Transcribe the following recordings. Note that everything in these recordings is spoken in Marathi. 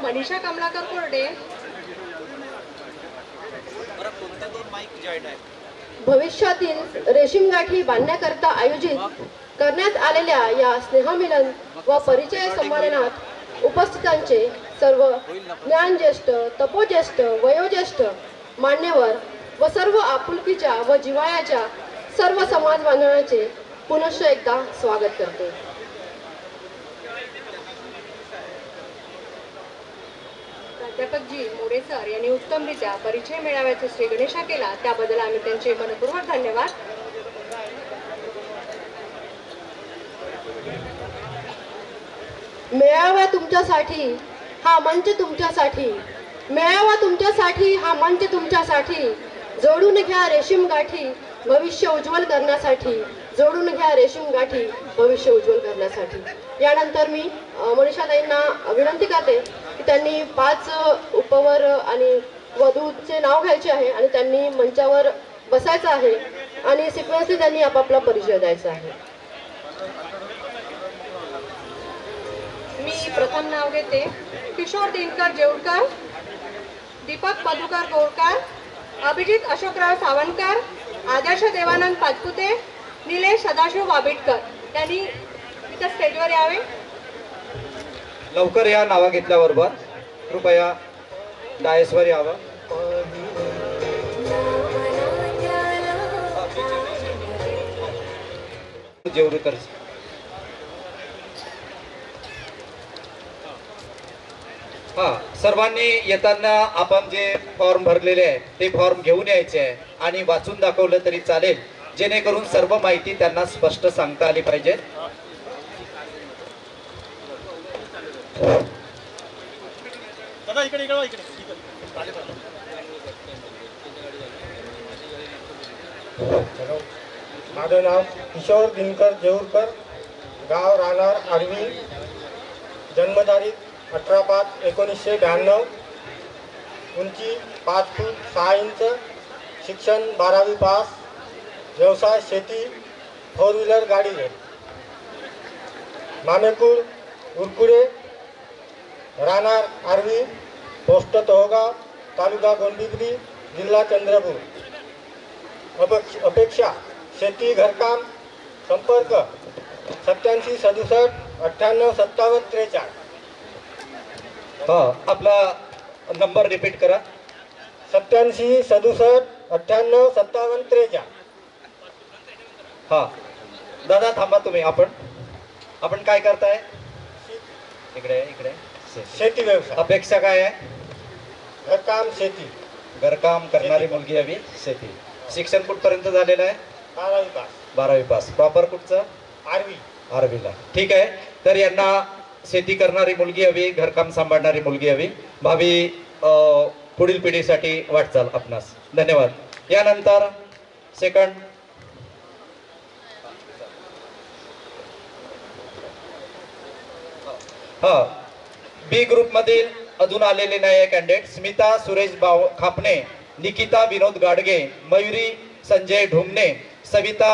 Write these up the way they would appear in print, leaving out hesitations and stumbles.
मनीषा कमलाकर कोरडे भविष्यातील रेशीम गाठी बांधण्याकरता आयोजित करण्यात आलेल्या या स्नेहमिलन व परिचय संमेलनात उपस्थितांचे सर्व ज्ञानज्येष्ठ, तपोज्येष्ठ, वयोज्येष्ठ मान्यवर व सर्व आपुलकीच्या व जिव्हाळ्याच्या सर्व समाज बांधवांचे पुनश्च एकदा स्वागत करते. प्राध्यापक जी मोरे सर यांनी उत्तमरित्या परिचय मेळाव्याचा श्री गणेशा केला, त्याबद्दल आम्ही त्यांचे मनपूर्वक धन्यवाद. मेळावा तुमच्यासाठी, हा मंच तुमच्यासाठी, मेळावा तुमच्यासाठी, हा मंच तुमच्यासाठी. जोडून घ्या रेशीम गाठी भविष्य उज्ज्वल करण्यासाठी, जोडून घ्या रेशीम गाठी भविष्य उज्ज्वल करण्यासाठी. यानंतर मी मनीषाताईंना विनंती करते की त्यांनी 5 उपवर आणि वधूचे नाव घ्यायचे आहे आणि त्यांनी मंचावर बसायचं आहे आणि सिक्वेन्सली त्यांनी आपापला परिचय द्यायचा आहे. मी प्रथम नाव घेते किशोर दिनकर जेवडकर, दीपक मधुकर गोरकर, अभिजित अशोकराव सावंतकर, आदर्श देवानंद पाचपुते, निलेश सदाशिव बाबिटकर. त्यांनी इथं स्टेजवर यावे. लवकर या नावा घेतल्याबरोबर कृपया डायसवर यावं. जेवढकर हा, सर्वांनी येताना आपण जे फॉर्म भरलेले आहे ते फॉर्म घेऊन यायचे आहे आणि वाचून दाखवलं तरी चालेल, जेणेकरून सर्व माहिती त्यांना स्पष्ट सांगता आली पाहिजे. माझं नाव किशोर दिनकर जेऊरकर, गाव राहणार आर्वी, जन्मतारीख 18/5/1992, उंची 5 फूट 6 इंच, शिक्षण 12वी पास, व्यवसाय शेती, 4 व्हीलर गाडी आहे. मामेकूर उरकुडे, राहणार आर्वी, पोस्ट तोहगाव, तालुका गोंदिवली, जिल्हा चंद्रपूर. अपेक्षा शेती घरकाम. संपर्क 87 67 98 57 43. हा, आपला नंबर रिपीट करा. 87 67 98 57 43. हा दादा थांबा तुम्ही. आपण काय करताय? इकडे इकडे. शेती व्यवसाय. अपेक्षा काय आहे? घरकाम शेती. घरकाम करणारी मुलगी हवी, शेती. शिक्षण कुठपर्यंत झालेलं आहे? 12वी पास. 12वी पास. प्रॉपर कुठचं? आर्वी. आर्वीला. ठीक आहे. तर यांना शेती करणारी मुलगी हवी, घरकाम सांभाळणारी मुलगी हवी, भावी पुढील पिढीसाठी वाटचाल आपणास. धन्यवाद. यानंतर सेकंड हा, बी ग्रुप मधील अजून आलेले नाही कॅन्डिडेट. स्मिता सुरेश खापणे, निकिता विनोद गाडगे, मयुरी संजय ढुमणे, सविता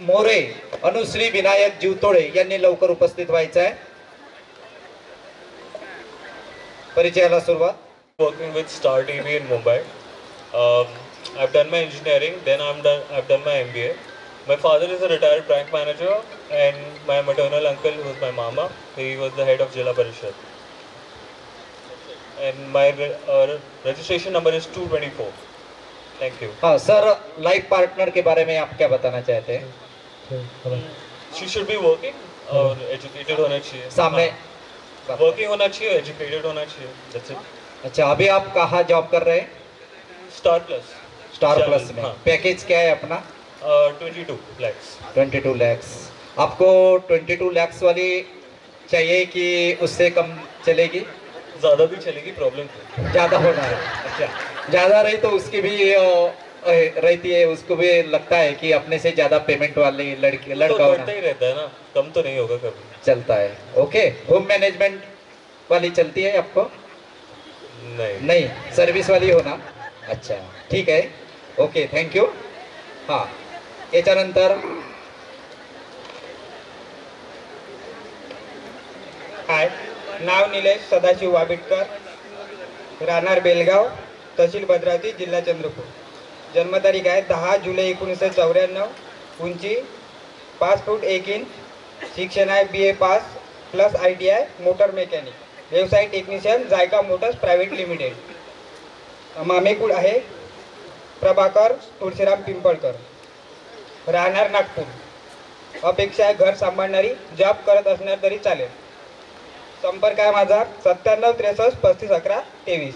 मोरे, अनुश्री विनायक जीवतोळे यांनी लवकर उपस्थित व्हायचं आहे. परिचयाला सुरुवात. Working with Star TV in Mumbai. I've done my engineering, then I've done my MBA. My father is a retired bank manager, and my maternal uncle, who was my mama, he was the head of Jila Parishad. And my registration number is 224. Thank you. हाँ सर, लाइफ पार्टनर के बारे में आप क्या बताना चाहते हैं? She should be working और educated होना चाहिए. सामने working होना चाहिए, educated होना चाहिए. That's it. अच्छा, अभी आप कहाँ जॉब कर रहे हैं? Star Plus. स्टार प्लस में. हाँ. पैकेज क्या है अपना? 22 lakhs. 22 lakhs. आपको 22 lakhs वाली चाहिए कि उससे कम चलेगी? ज़्यादा भी चलेगी, प्रॉब्लम है. ज़्यादा होना है. अच्छा, ज़्यादा रही तो उसकी भी रहती है, उसको भी लगता है कि अपने से ज़्यादा पेमेंट वाली लड़का तो होना बढ़ता ही रहता है ना, कम तो नहीं होगा कभी. चलता है. ओके. होम मैनेजमेंट वाली चलती है आपको? नहीं, सर्विस वाली हो ना. अच्छा, ठीक आहे. Okay, thank you. हां, याच्यानंतर हाय, नाव निलेश सदाशिव वाबिटकर, राहणार बेलगाव, तहसील भद्रावती, जिल्हा चंद्रपूर. जन्मतारीख आहे 10 जुलै 1994. उंची 5 फूट 1 इंच. शिक्षण आहे BA pass plus ITI motor mechanic. व्यवसाय technician Jayka motors private limited. मामेकुळ आहे प्रभाकर तुळशीराम पिंपळकर, राहणार नागपूर. अपेक्षा आहे घर सांभाळणारी, जॉब करत असणार तरी चालेल. संपर्क आहे माझा 97 63 35 11 23.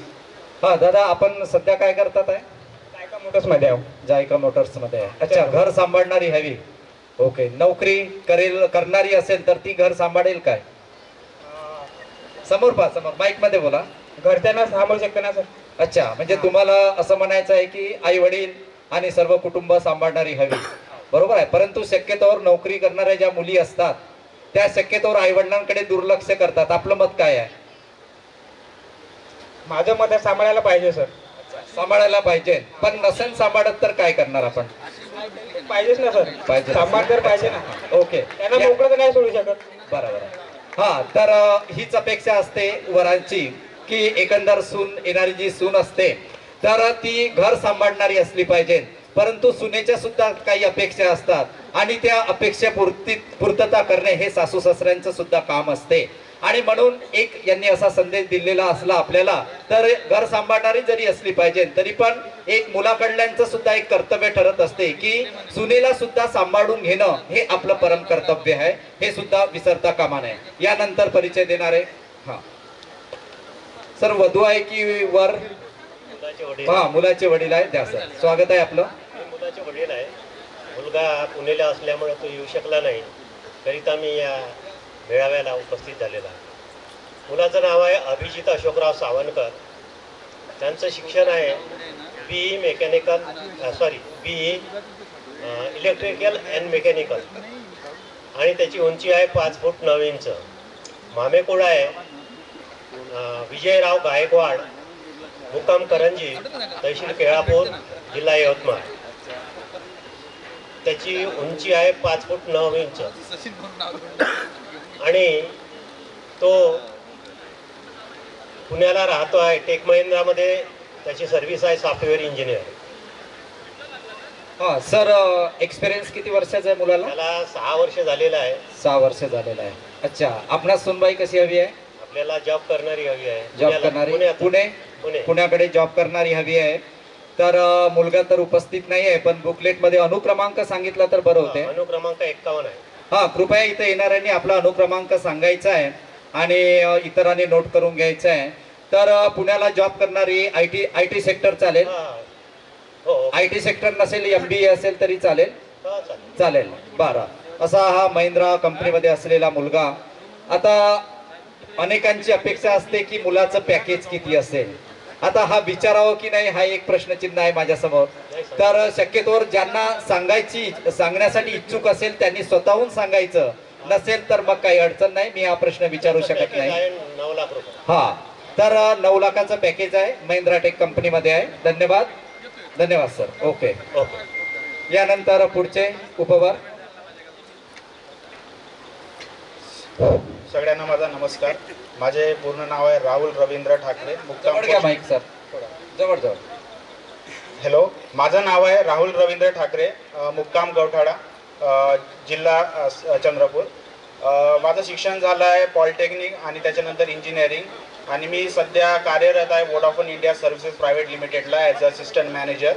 हा दादा, आपण सध्या काय करतात आहे? जायका मोटर्समध्ये आहो. जायका मोटर्स मध्ये आहे. अच्छा, घर सांभाळणारी हवी. ओके. नोकरी करणारी असेल तर ती घर सांभाळेल काय? समोर पहा, समोर माईक मध्ये बोला. घरच्यांना सांभाळू शकते ना सर? अच्छा, म्हणजे तुम्हाला असं म्हणायचं आहे की आई वडील आणि सर्व कुटुंब सांभाळणारी हवी, बरोबर आहे. परंतु शक्यतोवर नोकरी करणाऱ्या ज्या मुली असतात त्या शक्यतोवर आई वडिलांकडे दुर्लक्ष करतात. आपलं मत काय आहे? माझं मत आहे सांभाळायला पाहिजे सर. सांभाळायला पाहिजे, पण नसेल सांभाळत तर काय करणार आपण? पाहिजेच ना सर. पाहिजे. सांभाळ तर पाहिजे ना. ओके. त्यांना मोकळं तर नाही सोडू शकत. बरोबर आहे. हा, तर हीच अपेक्षा असते वरांची की एकंदर सून, येणारी जी सून असते तर ती घर सांभाळणारी असली पाहिजे. परंतु सुनेच्या सुद्धा काही अपेक्षा असतात आणि त्या अपेक्षा पूर्तता करणे हे सासू सासऱ्यांचं सुद्धा काम असते. आणि म्हणून एक यांनी असा संदेश दिलेला असला आपल्याला, तर घर सांभाळणारी जरी असली पाहिजे तरी पण एक मुलाकडल्यांचं सुद्धा एक कर्तव्य ठरत असते की सुनेला सुद्धा सांभाळून घेणं हे आपलं परम कर्तव्य आहे, हे सुद्धा विसरता कामा नये. यानंतर परिचय देणारे हा सर, वधू आहे की वर? हा, मुलाचे वडील आहे. द्या सर, स्वागत आहे आपलं. मुलाचे वडील आहे. मुलगा पुण्याला असल्यामुळे तो येऊ शकला नाही, करिता मी या मेळाव्याला उपस्थित झालेला आहे. मुलाचं नाव आहे अभिजित अशोकराव सावनकर. त्यांचं शिक्षण आहे BE इलेक्ट्रिकल अँड मेकॅनिकल आणि त्याची उंची आहे 5 फूट 9 इंच. मामेकुळ आहे विजयराव गायकवाड, मुक्काम करंजी, तहसील केळापूर, जिल्हा यवतमाळ. त्याची उंची आहे 5 फूट 9 इंच आणि तो पुण्याला राहतो आहे. टेक महिंद्रामध्ये त्याची सर्व्हिस आहे सॉफ्टवेअर इंजिनियर. हा सर, एक्सपिरियन्स किती वर्षाचा आहे मुलाला? त्याला 6 वर्ष झालेलं आहे. 6 वर्ष झालेलं आहे. अच्छा, आपणास सुनबाई कशी हवी आहे? आपल्याला जॉब करणारी हवी आहे. जॉब करणारी, पुण्याकडे जॉब करणारी हवी आहे. तर मुलगा तर उपस्थित नाही आहे, पण बुकलेट मध्ये अनुक्रमांक सांगितला तर बरं होते. अनुक्रमांक 51 आहे. हा, कृपया इथे येणाऱ्यांनी आपला अनुक्रमांक सांगायचा आहे आणि इतरांनी नोट करून घ्यायचा आहे. तर पुण्याला जॉब करणारी आयटी सेक्टर चालेल? IT सेक्टर नसेल, MBA असेल तरी चालेल? चालेल. बरं, असा हा महिंद्रा कंपनीमध्ये असलेला मुलगा. आता अनेकांची अपेक्षा असते की मुलाचं पॅकेज किती असेल. आता हा विचारावं की नाही हा एक प्रश्नचिन्ह आहे माझ्यासमोर. तर शक्यतोवर ज्यांना सांगण्यासाठी इच्छुक असेल त्यांनी स्वतःहून सांगायचं, नसेल तर मग काही अडचण नाही, मी हा प्रश्न विचारू शकत नाही. 9 लाख रुपये. हा, तर 9 लाखाचं पॅकेज आहे, महिंद्रा टेक कंपनीमध्ये आहे. धन्यवाद. धन्यवाद सर. ओके. यानंतर पुढचे उपवर. सगळ्यांना माझा नमस्कार. माझे पूर्ण नाव आहे राहुल रवींद्र ठाकरे, मुक्काम. माईक सर जवळ जवळ. हॅलो, माझं नाव आहे राहुल रवींद्र ठाकरे, मुक्काम गवठाडा, जिल्हा चंद्रपूर. माझं शिक्षण झालं आहे पॉलिटेक्निक आणि त्याच्यानंतर इंजिनिअरिंग आणि मी सध्या कार्यरत आहे वोडाफोन इंडिया सर्व्हिसेस प्रायव्हेट लिमिटेडला ॲज असिस्टंट मॅनेजर.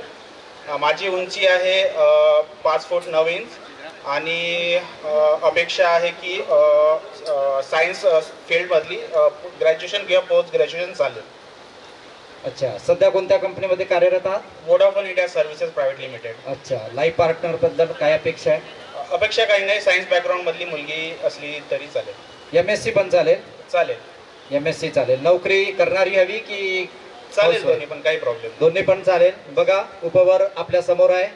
माझी उंची आहे 5 फूट 9 इंच आणि अपेक्षा आहे की सायन्स फील्डमधली ग्रॅज्युएशन किंवा पोस्ट ग्रॅज्युएशन चालेल. अच्छा, सध्या कोणत्या कंपनीमध्ये कार्यरत आहात? Vodafone India services private limited. अच्छा, लाईफ पार्टनर बद्दल काय अपेक्षा आहे? अपेक्षा काही नाही, सायन्स बॅकग्राऊंड मधली मुलगी असली तरी चालेल. MSc पण चालेल? चालेल. MSc चालेल. नोकरी करणारी हवी की? चालेल, दोन्ही पण काही प्रॉब्लेम. दोन्ही पण चालेल. बघा, उपवर आपल्या समोर आहे,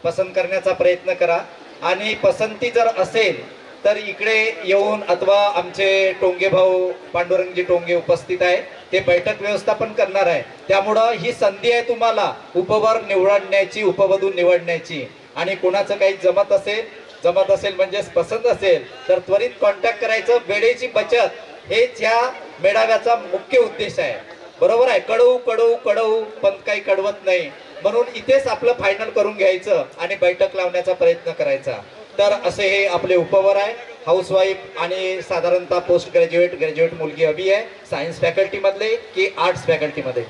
पसंत करण्याचा प्रयत्न करा आणि पसंती जर असेल तर इकडे येऊन अथवा आमचे टोंगे भाऊ पांडुरंगजी टोंगे उपस्थित आहे, ते बैठक व्यवस्थापन करणार आहे. त्यामुळं ही संधी आहे तुम्हाला उपवर निवडण्याची, उपवधू निवडण्याची. आणि कोणाचं काही जमत असेल म्हणजे पसंत असेल तर त्वरित कॉन्टॅक्ट करायचं. वेळेची बचत हेच ह्या मेळाव्याचा मुख्य उद्देश आहे. बरोबर आहे, कळवू कळवू कळवू पण काही कळवत नाही, म्हणून इथेच आपलं फायनल करून घ्यायचं आणि बैठक लावण्याचा प्रयत्न करायचा. तर असे हे आपले उपवर आहे. हाऊसवाईफ आणि साधारणतः पोस्ट ग्रॅज्युएट मुलगी हवी आहे. सायन्स फॅकल्टी मधले की आर्ट्स फॅकल्टी मध्ये?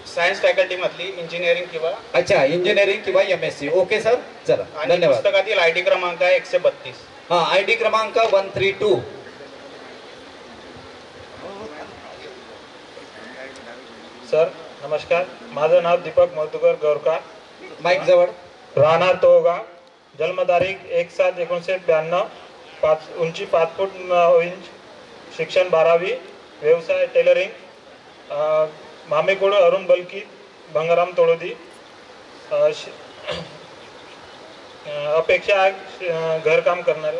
सायन्स फॅकल्टी मधली, इंजिनिअरिंग किंवा अच्छा, इंजिनिअरिंग किंवा MSc. ओके सर, चला आणि धन्यवाद. पुस्तकातील ID क्रमांक आहे 132. हा, ID क्रमांक 132. सर नमस्कार, माझं नाव दीपक मधुकर गोरका, माईक जवळ. राहणार तोगाव, जन्मतारीख 1/7/1992, उंची 5 फूट 9 इंच, शिक्षण 12वी, व्यवसाय टेलरिंग, मामेकोड अरुण बलकी, भंगाराम तोळोदी. अपेक्षा घरकाम करणार.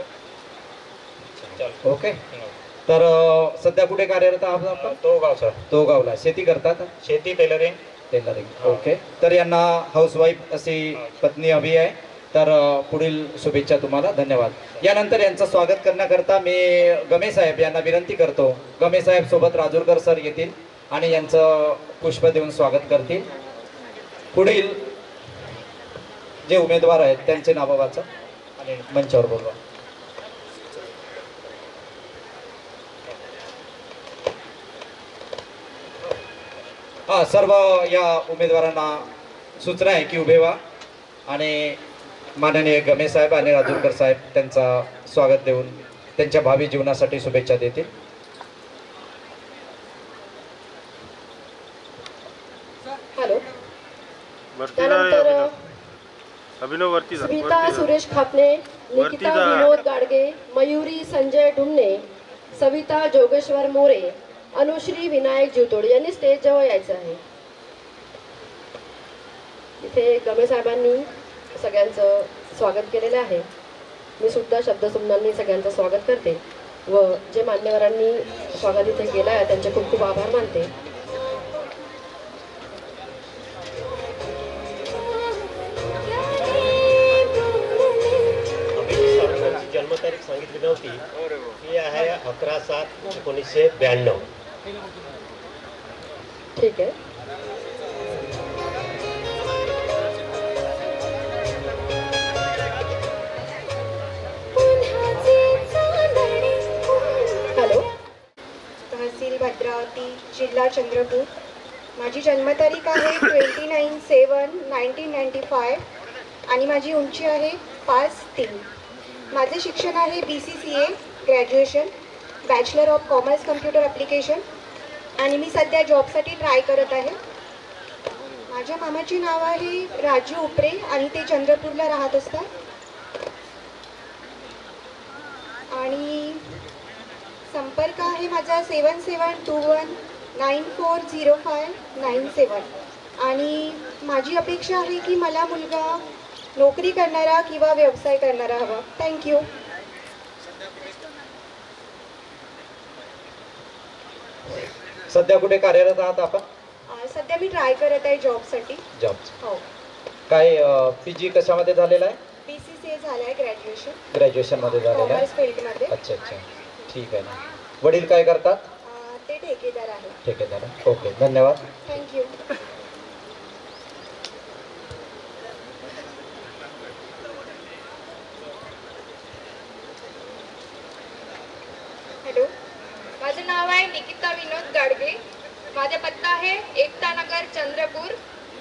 ओके, तर सध्या कुठे कार्यरत आहात आपण? तोगाव सर. तोगावला. शेती करतात? शेती टेलरिंग. ओके, तर यांना हाऊसवाईफ अशी पत्नी हवी आहे. तर पुढील शुभेच्छा तुम्हाला. धन्यवाद. यानंतर यांचं स्वागत करण्याकरता मी गमे साहेब यांना विनंती करतो. गमे साहेब सोबत राजूरकर सर येतील आणि यांचं पुष्प देऊन स्वागत करतील. पुढील जे उमेदवार आहेत त्यांचे नावं वाचा आणि मंचावर बोलवा. हा, सर्व या उमेदवारांना सूचना आहे की उभे व्हा आणि माननीय गमे साहेब आणि राजूरकर साहेब त्यांचा स्वागत देऊन त्यांच्या भावी जीवनासाठी शुभेच्छा देतील. हॅलो. त्यानंतर अभिनव वरती जा. स्मिता सुरेश खापणे, निकिता विनोद गाडगे, मयुरी संजय ढुमणे, सविता जोगेश्वर मोरे, अनुश्री विनायक जिवतोड यांनी स्टेज जवळ यायचं आहे. इथे गमे साहेबांनी सगळ्यांचं स्वागत केलेलं आहे. मी सुद्धा शब्दसुमनांनी सगळ्यांचं स्वागत करते व जे मान्यवरांनी स्वागत इथे केलं आहे त्यांचे खूप खूप आभार मानते. जन्मतारीख सांगितली नव्हती, ती आहे 11/7/1992. ठीक आहे. हॅलो. तहसील भद्रावती, जिल्हा चंद्रपूर. माझी जन्मतारीख आहे 29/7/1995 आणि माझी उंची आहे 5'3". माझे शिक्षण आहे BCCA graduation, bachelor of commerce computer application आणि मी सध्या जॉबसाठी ट्राय करत आहे. माझ्या मामाचे नाव आहे राजू उपरे आणि ते चंद्रपूरला राहत असतात. आणि संपर्क आहे माझा 7721940597 आणि माझी अपेक्षा आहे की मला मुलगा नोकरी करणारा किंवा व्यवसाय करणारा हवा. थँक्यू. सध्या कुठे कार्यरत आहात आपण? सध्या मी ट्राय करत आहे जॉबसाठी. जॉब. हो. काय PG कशामध्ये झालेला आहे? BCCA झालं आहे ग्रॅज्युएशन. ग्रॅज्युएशन मध्ये झालेला आहे. कॉमर्स फील्डमध्ये. अच्छा अच्छा, ठीक आहे ना. वडील काय करतात? ते ठेकेदार आहे. ठेकेदार. ओके, धन्यवाद. थँक्यू. हॅलो. माझं नाव आहे निकिता विनोद गाडगे. माझा पत्ता आहे एकता नगर चंद्रपूर.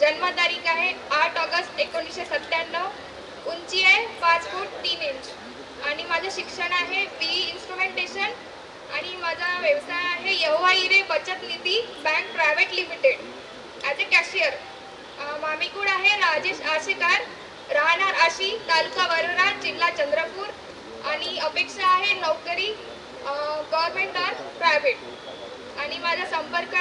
जन्मतारीख आहे 8 ऑगस्ट 1997. उंची आहे 5 फूट 3 इंच आणि माझं शिक्षण आहे BE इन्स्ट्रुमेंटेशन आणि माझा व्यवसाय आहे यहोवा हिरे बचत निधी bank private limited as a cashier. मामीकूड आहे राजेश आशेकार, राहणार आशी, तालुका वरोरा, जिल्हा चंद्रपूर आणि अपेक्षा आहे नोकरी गव्हर्मेंट ऑर प्रायव्हेट. आणि माझा संपर्क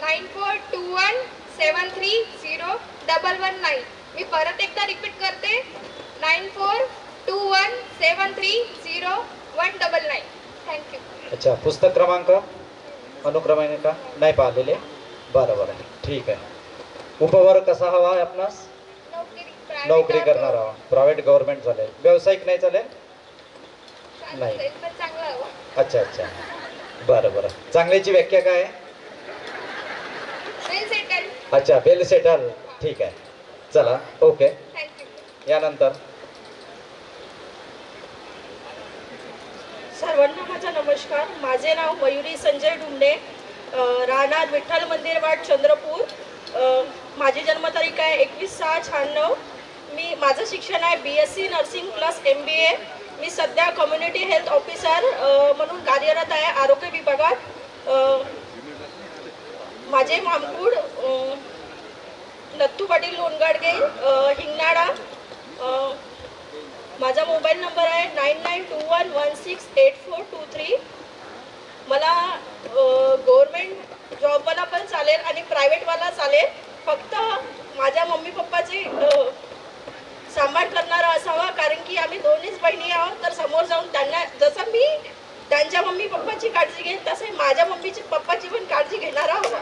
9421730119. मी परत एकदा रिपीट करते 9421730119. थँक्यू. अच्छा, पुस्तक क्रमांक अनुक्रमांक नाही पाहिलेले? बरं, ठीक आहे. उपवर्ग कसा हवा आहे आपणास? नोकरी करणार हवा. प्रायव्हेट गव्हर्नमेंट चालेल, व्यावसायिक नाही चालेल? नाही. चांगलं हवं. अच्छा अच्छा, बरं बरं. चांगल्याची व्याख्या काय आहे? वेल सेटल. अच्छा, वेल सेटल. ठीक आहे, चला ओके. थँक्यू. यानंतर सर्वांना माझा नमस्कार. माझे नाव मयुरी संजय ढुमणे, राहणार विठ्ठल मंदिर वाट चंद्रपूर. माझी जन्मतारीख आहे 21/6/96. माझं शिक्षण आहे BSc नर्सिंग प्लस MBA. मी सध्या कम्युनिटी हेल्थ ऑफिसर म्हणून कार्यरत आहे आरोग्य विभागात. माझे मामकूड नत्तू पाटील लोणगाडगे, हिंगणाळा. माझा मोबाईल नंबर आहे 9921168423. मला गव्हर्मेंट जॉबवाला पण चालेल आणि प्रायव्हेटवाला चालेल, फक्त माझ्या मम्मी पप्पाचे सांभाळ करणारा असावा, कारण की आम्ही दोन्हीच बहिणी आहोत. तर समोर जाऊन त्यांना, जसं मी त्यांच्या मम्मी पप्पाची काळजी घेईन तसे माझ्या मम्मीची पप्पाची पण काळजी घेणारा हवा.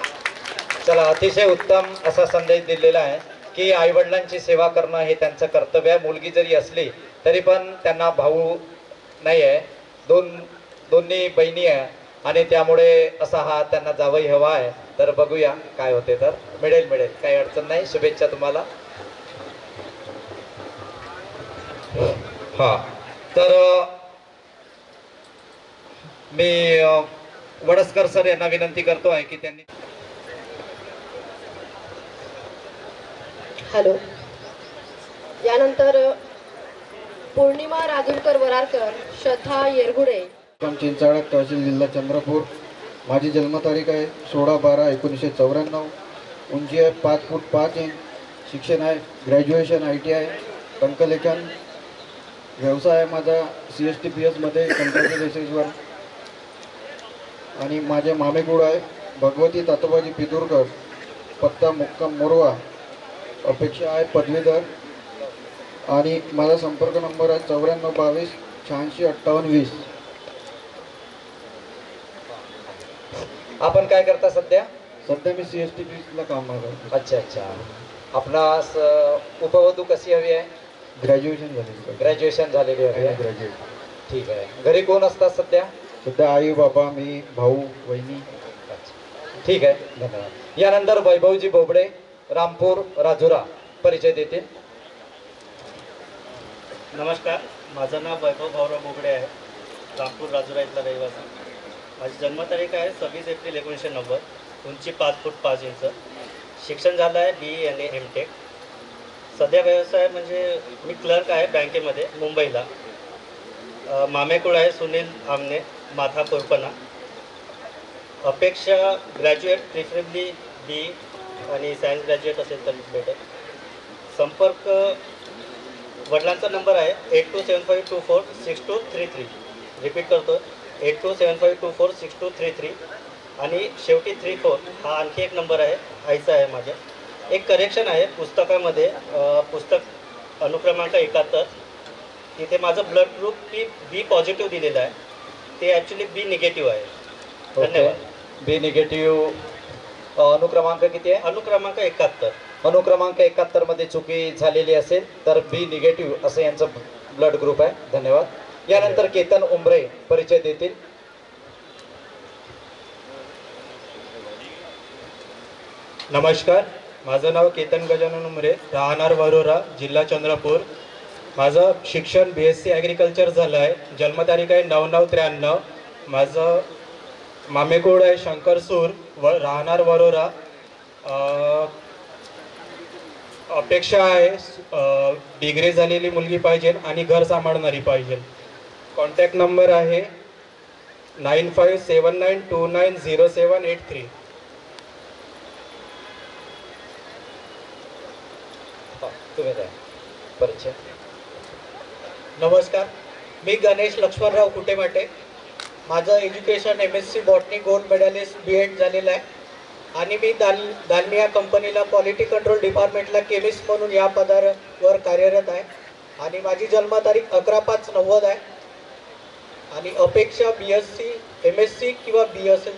चला, अतिशय उत्तम असा संदेश दिलेला आहे की आईवडिलांची सेवा करणं हे त्यांचं कर्तव्य आहे. मुलगी जरी असली तरी पण त्यांना भाऊ नाही आहे, दोन्ही बहिणी आहे आणि त्यामुळे असा हा त्यांना जावई हवा आहे. तर बघूया काय होते. तर मिळेल, काही अडचण नाही. शुभेच्छा तुम्हाला. हा, तर मी वडसकर सर यांना विनंती करतो आहे की त्यांनी. हॅलो. यानंतर पौर्णिमा राजुरकर वरारकर, श्रद्धा येरगुडे. चिंचाळा तहसील जिल्हा चंद्रपूर. माझी जन्मतारीख आहे 16/12/1994. उंची आहे 5 फूट 5 इंच. शिक्षण आहे ग्रॅज्युएशन ITI टंकलेखन. व्यवसाय आहे माझा CSTPS मध्ये कंत्राटी बेसिसवर. आणि माझे मामेकूळ आहे भगवती तातोबाजी पितुरकर, पत्ता मुक्काम मोरवा. अपेक्षा आहे पदवीधर. आणि माझा संपर्क नंबर आहे 9422 86 58 20. आपण काय करता सध्या? सध्या मी CSTPS ला काम करतो. अच्छा. आपणास उपवधू कशी हवी आहे? ग्रॅज्युएशन झालेली हवी आहे. ग्रॅज्युएट. ठीक आहे. घरी कोण असतात सध्या? सध्या आई बाबा, मी, भाऊ, वहिनी. ठीक आहे, धन्यवाद. यानंतर वैभवजी बोबडे, रामपूर राजुरा, परिचय देतील. नमस्कार, माझं नाव वैभव भाऊराव बोबडे आहे, रामपूर राजुरा इथला रहिवासी. माझी जन्मतारीख आहे 26 एप्रिल 1990. उंची 5 फूट 5 इंच. शिक्षण झालं आहे BE आणि MTech. सध्या व्यवसाय म्हणजे मी क्लर्क आहे बँकेमध्ये मुंबईला. मामेकुळ आहे सुनील आमने, माथा कोरपणा. अपेक्षा ग्रॅज्युएट, प्रिफरेबली BE आणि सायन्स ग्रॅज्युएट असेल तर बेटर. संपर्क वडिलांचा नंबर आहे 8275246233. रिपीट करतो, 8275246233. आणि शेवटी 34 हा आणखी एक नंबर आहे, आईचा आहे माझ्या. एक करेक्शन आहे पुस्तकामध्ये, पुस्तक अनुक्रमांक 71. तिथे माझं ब्लड ग्रुप बी पॉझिटिव्ह दिलेलं आहे, ते ॲक्च्युली B निगेटिव्ह आहे. धन्यवाद. B निगेटिव्ह अनुक्रमांक किती आहे? अनुक्रमांक 71. अनुक्रमांक 71 मध्ये चुकी झालेली असेल तर B निगेटिव्ह असं यांचं ब्लड ग्रुप आहे. धन्यवाद. यानंतर केतन उमरे परिचय देतील. नमस्कार, माझं नाव केतन गजानन उमरे, राहणार वरोरा, जिल्हा चंद्रपूर. माझं शिक्षण BSc ॲग्रिकल्चर झालं आहे. जन्मतारीख आहे 9/9/93. माझं मामेकोड आहे शंकरसूर राहणार वरोरा. अपेक्षा आहे डिग्री झालेली मुलगी पाहिजे आणि घर सांभाळणारी पाहिजे. कॉन्टॅक्ट नंबर आहे 9579290783. परिचय. नमस्कार, मी गणेश लक्ष्मणराव कुटेमाटे. माझं education MSc botany gold medalist B.Ed झालेलं आहे आणि मी दालमिया कंपनीला क्वालिटी कंट्रोल डिपार्टमेंटला केमिस्ट म्हणून या पदावर कार्यरत आहे. आणि माझी जन्मतारीख 11/5/90 आहे आणि अपेक्षा BSc MSc किंवा B असेल.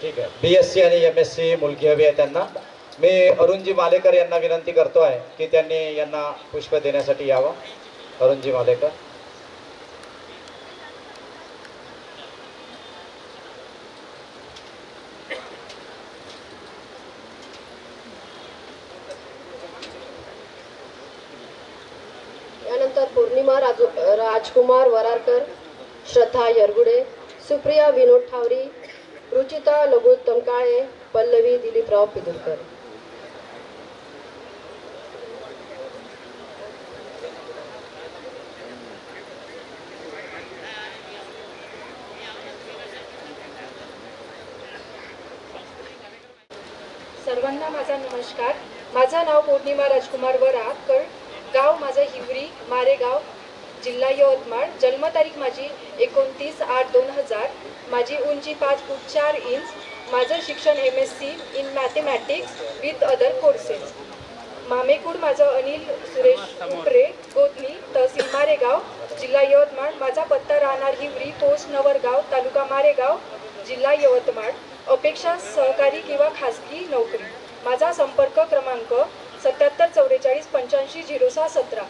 ठीक आहे, BSc आणि MSc मुलगी हवी आहे त्यांना. मी अरुणजी मालेकर यांना विनंती करतो आहे की त्यांनी यांना पुष्प देण्यासाठी यावं. अरुणजी मालेकर. राजकुमार वरारकर, श्रद्धा यरगुडे, सुप्रिया विनोद ठावरी, रुचिता लघुत्तम काळे, पल्लवी दिलीपराव पिदुरकर. सर्वांना माझा नमस्कार. माझं नाव पौर्णिमा राजकुमार वरारकर, गाव माझं हिवरी मारेगाव, जिल्हा यवतमाळ. जन्मतारीख माझी 29/8/2000. माझी उंची 5 फूट 4 इंच. माझं शिक्षण MSc in mathematics with other courses. मामेकूड माझं अनिल सुरेश उपरे, गोतनी, तहसील मारेगाव, जिल्हा यवतमाळ. माझा पत्ता राहणार हिवरी, पोस्ट नवरगाव, तालुका मारेगाव, जिल्हा यवतमाळ. अपेक्षा सहकारी किंवा खासगी नोकरी. माझा संपर्क क्रमांक 77 44 85 06 17.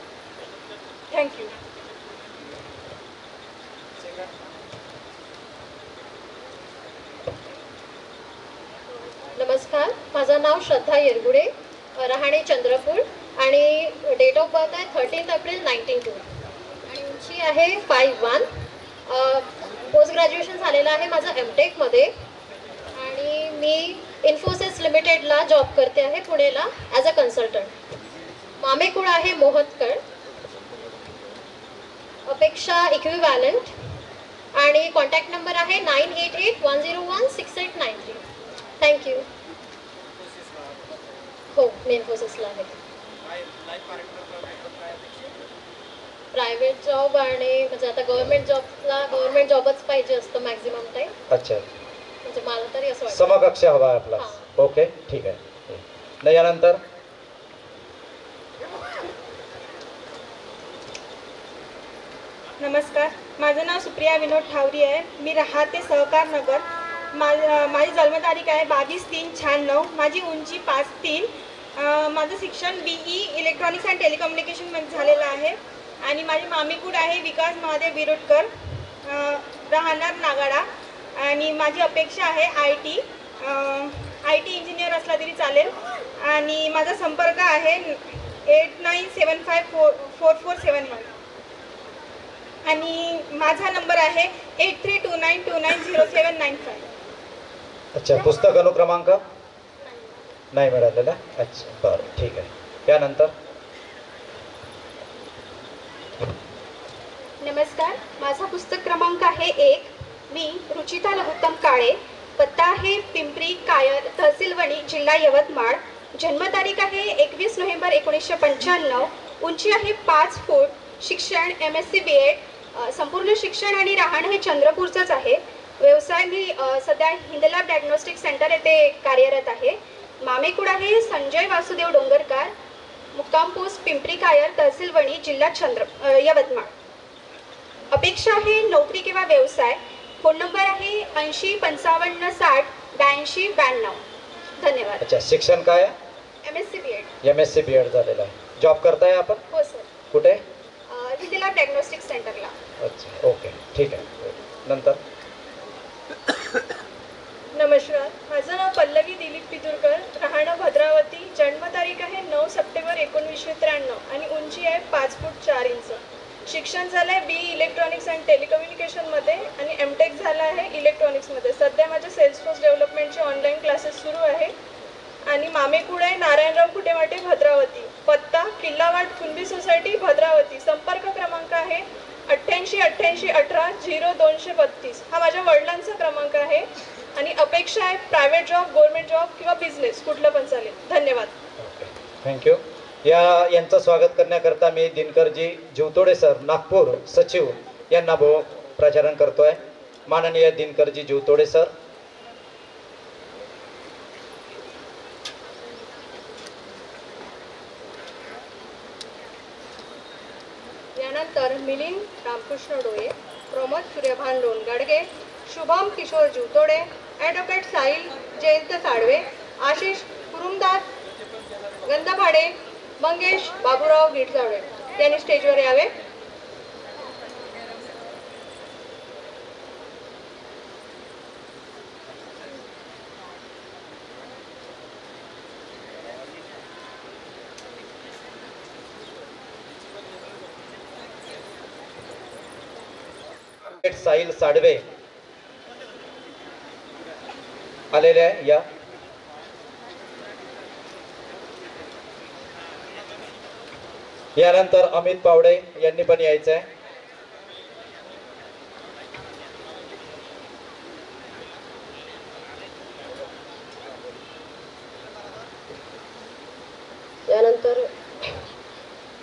थँक्यू. नमस्कार, माझं नाव श्रद्धा येरगुडे, राहणे चंद्रपूर आणि डेट ऑफ बर्थ आहे 13 एप्रिल 1992 आणि उंची आहे 5'1". पोस्ट ग्रॅज्युएशन झालेलं आहे माझं MTech मध्ये आणि मी इन्फोसिस लिमिटेडला जॉब करते आहे पुणेला ॲज अ कन्सल्टंट. मामेकुळ आहे मोहतकड. अपेक्षा इक्विवॅलंट आणि कॉन्टॅक्ट नंबर आहे 9881016893. थँक्यू. हो, मी इन्फोसिसला आहे. प्रायव्हेट जॉब आणि म्हणजे आता गव्हर्नमेंट जॉबच पाहिजे असतं मॅक्झिमम टाईम. अच्छा, म्हणजे मला तरी असं वाटतं समकक्ष हवा आहे आपला. ओके, ठीक आहे. न यानंतर नमस्कार, माझं नाव सुप्रिया विनोद ठावरी आहे. मी राहते सहकार नगर. माझी जन्मतारीख आहे 22/3/96. माझी उंची 5'3". माझं शिक्षण BE इलेक्ट्रॉनिक्स अँड टेलिकम्युनिकेशनमध्ये झालेलं आहे आणि माझी मामेकूड आहे विकास महादेव बिरोडकर, राहणार नागाडा आणि माझी अपेक्षा आहे IT इंजिनियर असला तरी चालेल आणि माझा संपर्क आहे 89754471 आणि माझा नंबर आहे 8329290795. अच्छा, पुस्तक अनुक्रमांक नाही मिळालेला. अच्छा, बरं, ठीक आहे. त्यानंतर नमस्कार, माझा पुस्तक क्रमांक आहे 1. मी रुचिता लघुत्तम काळे, पत्ता आहे पिंपरी कायर, तहसील वणी, जिल्हा यवतमाळ. जन्मतारीख आहे 21 नोव्हेंबर 1995. उंची आहे 5 फूट. शिक्षण MSc BEd. संपूर्ण शिक्षण आणि राहणं हे चंद्रपूरचंच आहे. व्यवसाय मी सध्या हिंदलाब डायग्नोस्टिक सेंटर येथे कार्यरत आहे. मामेकूड आहे संजय वासुदेव डोंगरकार, मुक्काम पोस्ट पिंपरी कायर, तहसील वणी, जिल्हा यवतमाळ. अपेक्षा आहे नोकरी किंवा व्यवसाय. फोन नंबर आहे 8055608292. धन्यवाद. अच्छा, शिक्षण काय आहे? MSc BEd झालेलं आहे. जॉब करताय आपण? हो सर. कुठे? हिंदलाब डायग्नोस्टिक सेंटरला. अच्छा, ओके, ठीक आहे. नंतर नमस्कार, माझं नाव पल्लवी दिलीप पिदुरकर, राहणं भद्रावती. जन्मतारीख आहे 9 सप्टेंबर 1993 आणि उंची आहे 5 फूट 4 इंच. शिक्षण झालं आहे BE इलेक्ट्रॉनिक्स अँड टेलिकम्युनिकेशनमध्ये आणि MTech झालं आहे इलेक्ट्रॉनिक्समध्ये. सध्या माझे सेल्सफोर्स डेव्हलपमेंटचे ऑनलाईन क्लासेस सुरू आहे आणि मामेकूड आहे नारायणराव कुटेवाटे भद्रावती, पत्ता किल्लावाड कुणबी सोसायटी भद्रावती. संपर्क क्रमांक आहे 88 88 18 0232. हा माझ्या वडिलांचा क्रमांक आहे आणि अपेक्षा आहे प्रायव्हेट जॉब, गव्हर्नमेंट जॉब किंवा बिझनेस कुठलं पण चालेल. धन्यवाद. थँक्यू. यांचं स्वागत करण्याकरता मी दिनकरजी जीवतोडे सर, नागपूर सचिव यांना प्रचारण करतोय. माननीय दिनकरजी जीवतोडे सर. यानंतर मिलिंद रामकृष्ण डोये, प्रमोद सूर्यभान लोणगाडगे, शुभम किशोर जीवतोडे, ॲडव्होकेट साहिल जयंत साळवे, आशिष कुरुमदार गंधभाडे, मंगेश बाबूराव गिरजावडे यांनी स्टेजवर यावे. साहिल साडवे आलेले आहे. यानंतर अमित पावडे यांनी पण यायचं आहे. यानंतर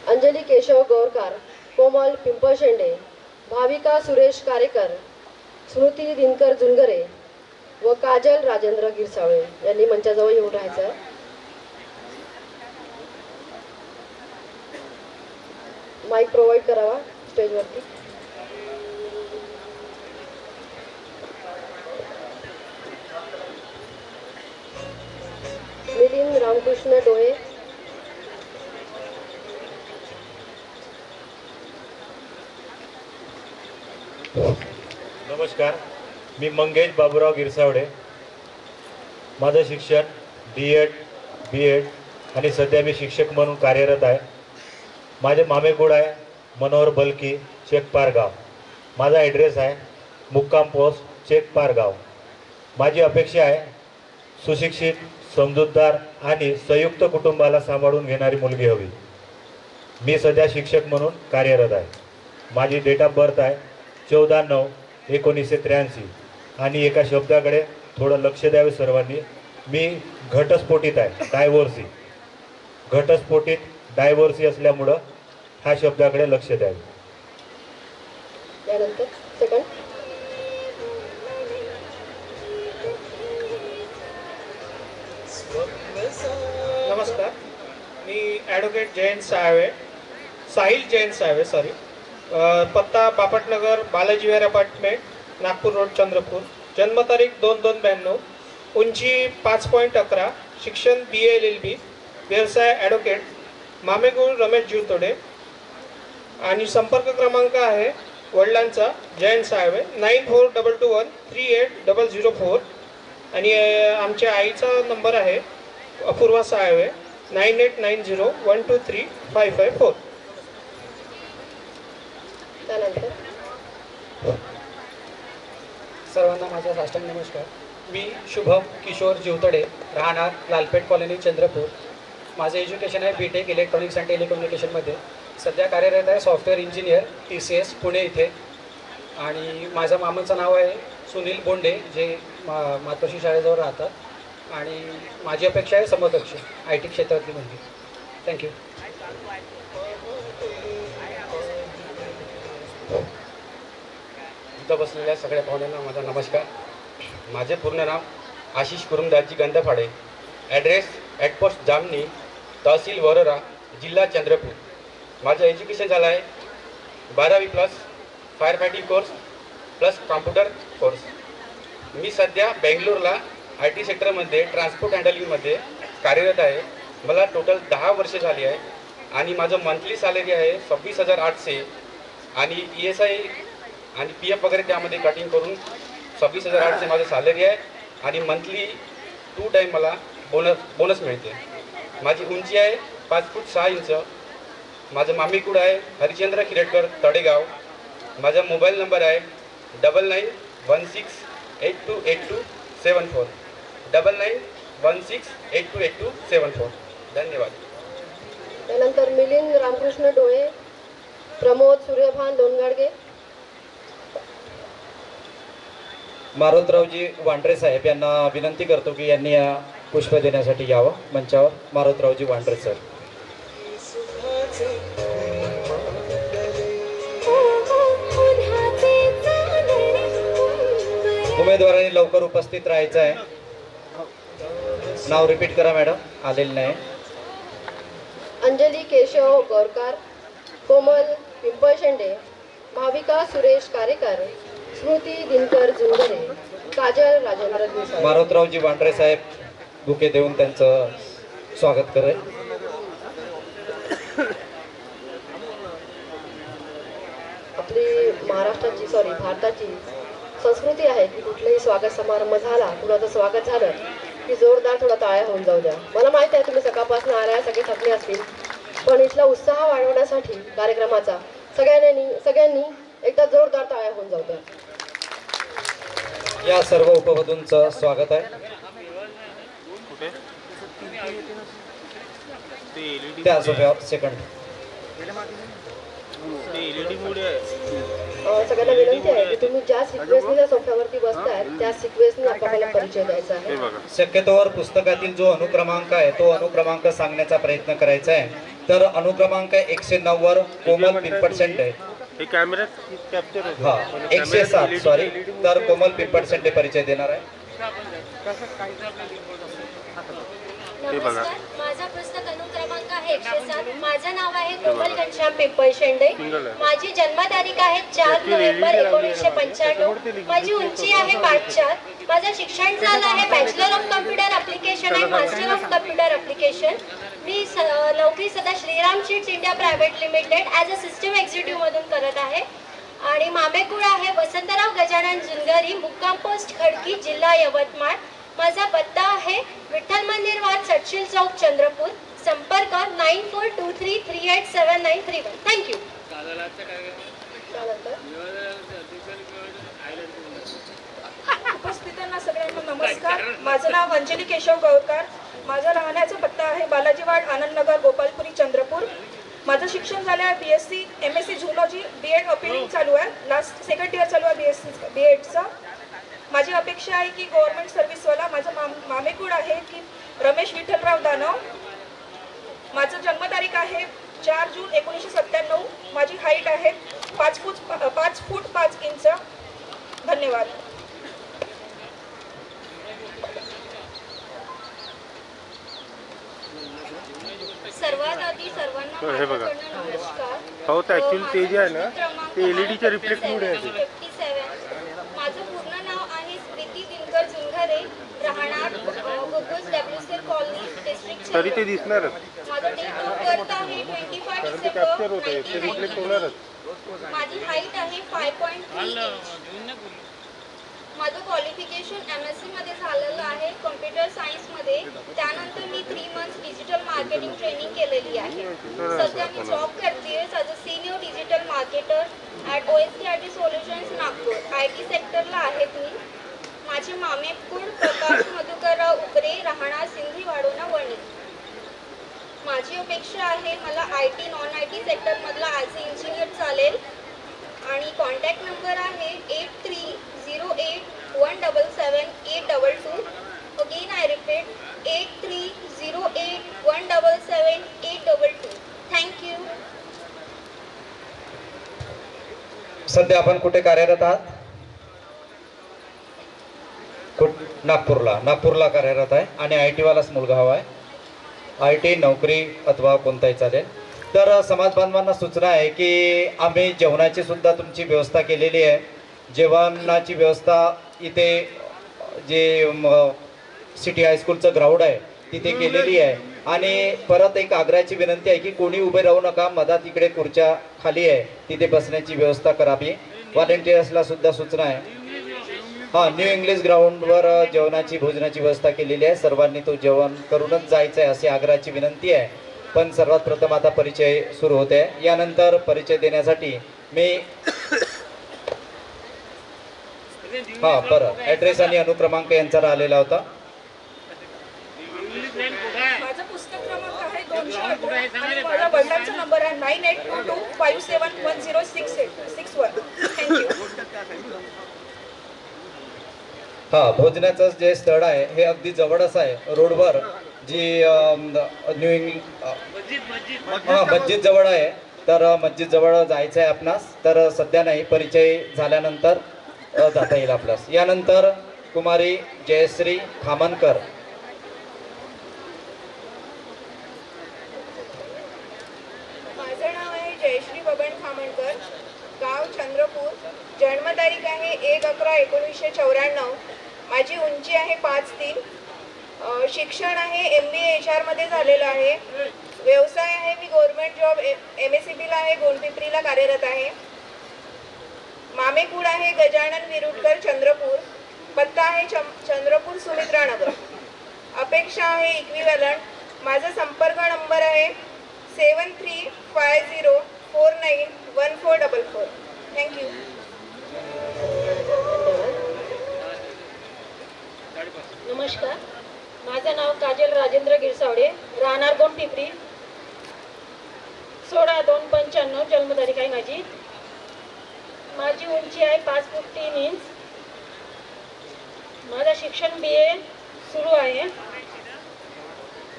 अंजली केशव गोरकार, कोमल पिंपळशेंडे, भाविका सुरेश कारेकर, स्मृती दिनकर जुनगरे व काजल राजेंद्र गिरसावळे यांनी मंचाजवळ येऊन राहायचं आहे. माईक प्रोव्हाइड करावा स्टेजवरती. मिलिंद रामकृष्ण डोळे, नमस्कार, मी मंगेश बाबूराव गिरसावडे. माझं शिक्षण D.Ed, B.Ed आणि सध्या मी शिक्षक म्हणून कार्यरत आहे. माझे मामेकूळ आहे मनोहर बलकी, चेकपार गाव. माझा ॲड्रेस आहे मुक्काम पोस्ट चेकपार गाव. माझी अपेक्षा आहे सुशिक्षित, समजूतदार आणि संयुक्त कुटुंबाला सांभाळून घेणारी मुलगी हवी. मी सध्या शिक्षक म्हणून कार्यरत आहे. माझी डेट ऑफ बर्थ आहे 14/9/1983 आणि एका शब्दाकडे थोडं लक्ष द्यावे सर्वांनी. मी घटस्फोटित आहे, डायव्होर्सी असल्यामुळं ह्या शब्दाकडे लक्ष द्यावे. यानंतर सेकंड नमस्कार, मी ॲडव्होकेट साहिल जयंत साळवे सॉरी, पत्ता बापटनगर, बालाजी विहार अपार्टमेंट, नागपूर रोड, चंद्रपूर. जन्मतारीख 2/2/92, उंची 5.11, शिक्षण BA LLB, व्यवसाय ॲडव्होकेट, मामेगूळ रमेश जीवतोडे आणि संपर्क क्रमांक आहे वडिलांचा जयंत साळवे 9422138004 आणि आमच्या आईचा नंबर आहे अपूर्वा साळवे 9890123554. त्यानंतर सर्वांना माझा साष्टांग नमस्कार. मी शुभम किशोर जीवतडे, राहणार लालपेठ कॉलनी, चंद्रपूर. माझं एज्युकेशन आहे BTech इलेक्ट्रॉनिक्स अँड टेलिकम्युनिकेशनमध्ये. सध्या कार्यरत आहे सॉफ्टवेअर इंजिनियर TCS पुणे इथे. आणि माझ्या मामाचं नाव आहे सुनील बोंडे, जे मातोश्री शाळेजवळ राहतात. आणि माझी अपेक्षा आहे समकक्ष IT क्षेत्रातली मुलगी. थँक्यू. इथं बसलेल्या सगळ्या पाहुण्यांना माझा नमस्कार. माझे पूर्ण नाव आशिष कुरुमदासजी गंधफाडे, ॲड्रेस ॲटपोस्ट जामनी, तहसील वरोरा, जिल्हा चंद्रपूर. माझं एज्युकेशन झालं आहे 12वी+ fire fighting course plus computer course. मी सध्या बेंगलोरला IT सेक्टरमध्ये ट्रान्सपोर्ट हँडलिंगमध्ये कार्यरत आहे. मला टोटल 10 वर्षे झाली आहे आणि माझं मंथली सॅलरी आहे 26,800 आणि ESI आणि PF वगैरे त्यामध्ये कटिंग करून 26,800 माझं सॅलरी आहे आणि मंथली 2 टाईम मला बोनस मिळते. माझी उंची आहे 5 फूट 6 इंच. माझं मामीकूड आहे हरिचंद्र खिरटकर, तडेगाव. माझा मोबाईल नंबर आहे 9916828274 9916828274. धन्यवाद. त्यानंतर मिलिंद रामकृष्ण डोळे, प्रमोद सूर्यभान लोणगाडगे. मारुतरावजी वांड्रे साहेब यांना विनंती करतो की यांनी या पुष्प देण्यासाठी यावं मंचावर. मारुतरावजी वांड्रे सर. उमेदवारांनी लवकर उपस्थित राहायचं आहे. नाव रिपीट करा मॅडम, आलेलं नाही. अंजली केशव गोरकार, कोमल पिंपळशेंडे, भाविका सुरेश कारेकर, स्मृती दिनकर जुनगरे, काजल राजेंद्र गिरसावळे. मारुतरावजी वांड्रे साहेब बुके देऊन त्यांचं स्वागत करेल. आपली महाराष्ट्राची भारताची संस्कृती आहे की कुठलाही स्वागत समारंभ झाला, कुणाचं स्वागत झालं की जोरदार थोडा टाळ्या होऊन जाऊ द्या. मला माहिती आहे तुम्ही सकाळपासून आल्या, सगळे थकले असतील, पण इथला उत्साह वाढवण्यासाठी कार्यक्रमाचा सगळ्यांनी एकदा जोरदार टाळ्या होऊन जाऊ द्या. या सर्व उपवधूंचं स्वागत आहे. त्या सोफ्यावर सेकंड सगळ्यांना विनंती आहे की तुम्ही ज्या सिक्वेन्सने त्या सोफ्यावरती बसताय त्या सिक्वेन्सने आपल्याला परिचय द्यायचा आहे. शक्यतोवर पुस्तकातील जो अनुक्रमांक आहे तो अनुक्रमांक सांगण्याचा प्रयत्न करायचा आहे. तर अनुक्रमांक 109 वर कोमल पिंपट आहे. हे कॅमेरा कॅप्चर होतो. हा 107 सॉरी. तर कोमल पिंपट सेंटे परिचय देणार आहे. नमस्कार, माझा पुस्तक अनुक्रमांक आहे 107. माझं नाव आहे कोमल घनश्याम पिंपळ शेंडे. माझी जन्मतारीख आहे 4 नोव्हेंबर 1995. माझी उंची आहे 5'4". माझं शिक्षण झालं आहे बॅचलर ऑफ कम्प्युटर ॲप्लिकेशन आणि मास्टर ऑफ कम्प्युटर ॲप्लिकेशन. मी नोकरी सध्या Shriram sheets India private limited as a system एक्झिक्युटिव्हमधून करत आहे. आणि मामेकुळ आहे वसंतराव गजानन जुनगरी, मुक्काम पोस्ट खडकी, जिल्हा यवतमाळ. माझा पत्ता आहे विठ्ठल मंदिर वाद, सटशील चौक, चंद्रपूर. संपर्क 9423387931. थँक्यू. उपस्थितांना सगळ्यांना नमस्कार. माझं नाव अंजली केशव गौरकर. माझा राहण्याचा पत्ता आहे बालाजीवाड, आनंदनगर, गोपालपुरी, चंद्रपूर. माझं शिक्षण झालं आहे BSc MSc zoology, B.Ed appealing चालू आहे. लास्ट सेकंड इयर चालू आहे B.Edचं. माझी अपेक्षा आहे की गव्हर्नमेंट सर्व्हिसवाला. माझं मामेकुळ आहे की रमेश विठ्ठलराव दानव. माझं जन्मतारीख आहे 4 जून 1997. माझी हाईट आहे 5 फूट 5 इंच. धन्यवाद. सर्वात आधी सर्वांना नमस्कार. हो, तर ॲक्च्युली ते जे आहे ना ते LED रिफ्लेक्ट मोड आहे. 57. माझं पूर्ण नाव आहे स्मृती दिनकर जुनघरे, राहणार गुगुस WC कॉलनी, डिस्ट्रिक्ट. तरी ते दिसणारच. माझं डेट ऑफ बर्थ आहे 25 डिसेंबर 1990. माझी हाईट आहे 5.3 इंच. माझं क्वालिफिकेशन MSc मध्ये झालेलं आहे कॉम्प्युटर सायन्समध्ये. त्यानंतर मी 3 मंथ्स डिजिटल मार्केटिंग ट्रेनिंग केलेली आहे. सध्या मी जॉब करते as a senior digital marketer at OSCIT solutions Nagpur. IT सेक्टरला आहेत मी. माझे मामेकुळ प्रकाश मधुकरराव उकरे, राहणार सिंधी वाडोना, वणी. माझी अपेक्षा आहे मला IT नॉन IT सेक्टरमधला ॲज अ इंजिनियर चालेल. आणि कॉन्टॅक्ट नंबर आहे 8308177822. Again I repeat 8308177822. थँक्यू. सध्या आपण कुठे कार्यरत आहात? नागपूरला कार्यरत आहे आणि IT वालाच मुलगा हवा आहे. IT नोकरी अथवा कोणताही चालेल. तर समाज बांधवांना सूचना आहे की आम्ही जेवणाची सुद्धा तुमची व्यवस्था केलेली आहे. जेवणाची व्यवस्था इथे जे सिटी हायस्कूलचं ग्राउंड आहे तिथे केलेली आहे. आणि परत एक आग्रहाची विनंती आहे की कोणी उभे राहू नका. मधात इकडे खुर्च्या खाली आहे तिथे बसण्याची व्यवस्था करावी. व्हॉलेंटियर्सला सुद्धा सूचना आहे. न्यू इंग्लिश ग्राउंडवर जेवणाची भोजनाची व्यवस्था केलेली आहे. सर्वांनी तो जेवण करूनच जायचं आहे अशी आग्रहाची विनंती आहे. पण सर्वात प्रथम आता परिचय सुरू होते. यानंतर परिचय देण्यासाठी मी बरं ॲड्रेस आणि अनुक्रमांक यांचा राहिलेला होता. माझा पुस्तक क्रमांक आहे 218 आणि माझ्या वडिलांचा नंबर आहे 9822571061. थँक्यू. भोजनाचं जे स्थळ आहे हे अगदी जवळच आहे रोडवर. जी न्यू इंग्लिश मस्जिद जवळ आहे. तर मस्जिद जवळ जायचं आहे आपणास. तर सध्या नाही, परिचय झाल्यानंतर जाता येईल आपल्यास. यानंतर कुमारी जयश्री खामनकर. माझं नाव आहे जयश्री बबन खामनकर, गाव चंद्रपूर. जन्मतारीख आहे 1/11/1994. माझी उंची आहे 5'3". शिक्षण आहे MBA HR मध्ये झालेलं आहे. व्यवसाय आहे मी गव्हर्नमेंट जॉब MSCBला आहे, गोंडपिंपरीला कार्यरत आहे. मामेकुळ आहे गजानन विरुटकर, चंद्रपूर. पत्ता आहे चंद्रपूर सुमित्रा नगर. अपेक्षा आहे इक्विव्हॅलंट. माझा संपर्क नंबर आहे 7350491444. थँक्यू. नमस्कार, माझं नाव काजल राजेंद्र गिरसावडे, राहणार गोंडपिंपरी, 16/2/95 जन्मतारीख आहे माझी. माझी उंची आहे 5 फूट 3 इंच. माझं शिक्षण BA सुरू आहे.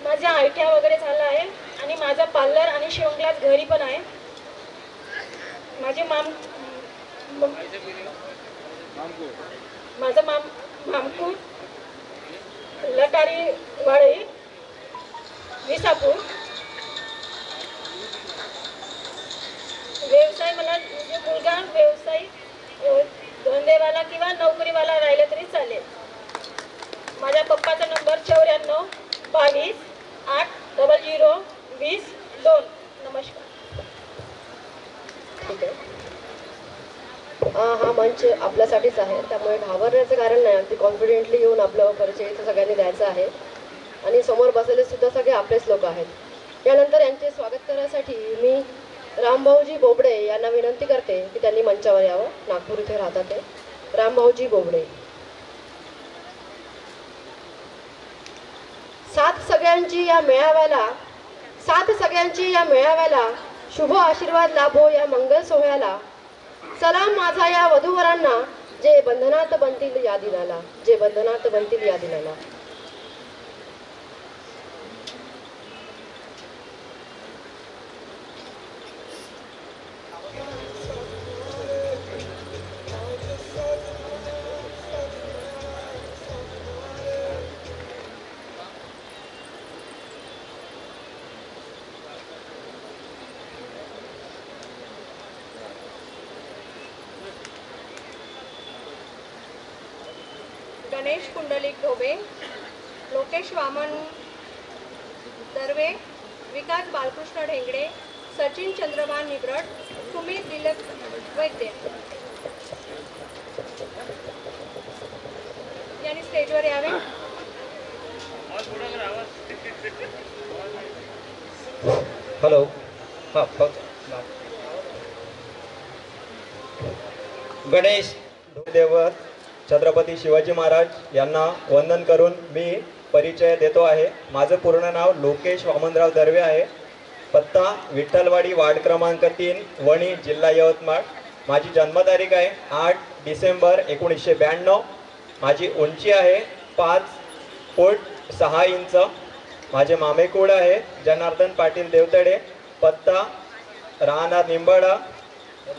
माझा ITI वगैरे झालं आहे आणि माझा पार्लर आणि शिवण क्लास घरी पण आहे. माझे माझं मामकूर लटारी वाडे विसापूर. व्यवसाय मला म्हणजे मुलगा व्यवसाय धंदेवाला किंवा नोकरीवाला राहिलं तरी चालेल. माझ्या पप्पाचा नंबर 94 22 8 00 20 2. नमस्कार. ठीक आहे. हा मंच आपल्यासाठीच आहे, त्यामुळे घाबरण्याचं कारण नाही. अगदी कॉन्फिडेंटली येऊन आपलं परिचय इथं सगळ्यांनी द्यायचा आहे आणि समोर बसलेले सुद्धा सगळे आपलेच लोक आहेत. यानंतर यांचे स्वागत करण्यासाठी मी रामभाऊजी बोबडे यांना विनंती करते की त्यांनी मंचावर यावं. नागपूर इथे राहतात ते. रामभाऊजी बोबडे. साथ सगळ्यांची या मेळाव्याला शुभ आशीर्वाद लाभो या मंगल सोहळ्याला. सलाम माझा या वधूवरांना जे बंधनात बनतील या दिनाला. गणेश कुंडलिक ढोबे, लोकेश वामन दर्वे, विकास बालकृष्ण ढेंगडे, सचिन चंद्रभान निब्रड, सुमित दिलीप वैद्य यांनी स्टेजवर यावे. हॅलो. गणेश देवत छत्रपती शिवाजी महाराज यांना वंदन करून मी परिचय देतो आहे. माझं पूर्ण नाव लोकेश वामनराव दर्वे आहे. पत्ता विठ्ठलवाडी, वार्ड क्रमांक 3, वणी, जिल्हा यवतमाळ. माझी जन्मतारीख आहे 8 डिसेंबर 1992. माझी उंची आहे 5 फूट 6 इंच. माझे मामेकूळ आहे जनार्दन पाटील देवतडे. पत्ता राहणार निंबाडा,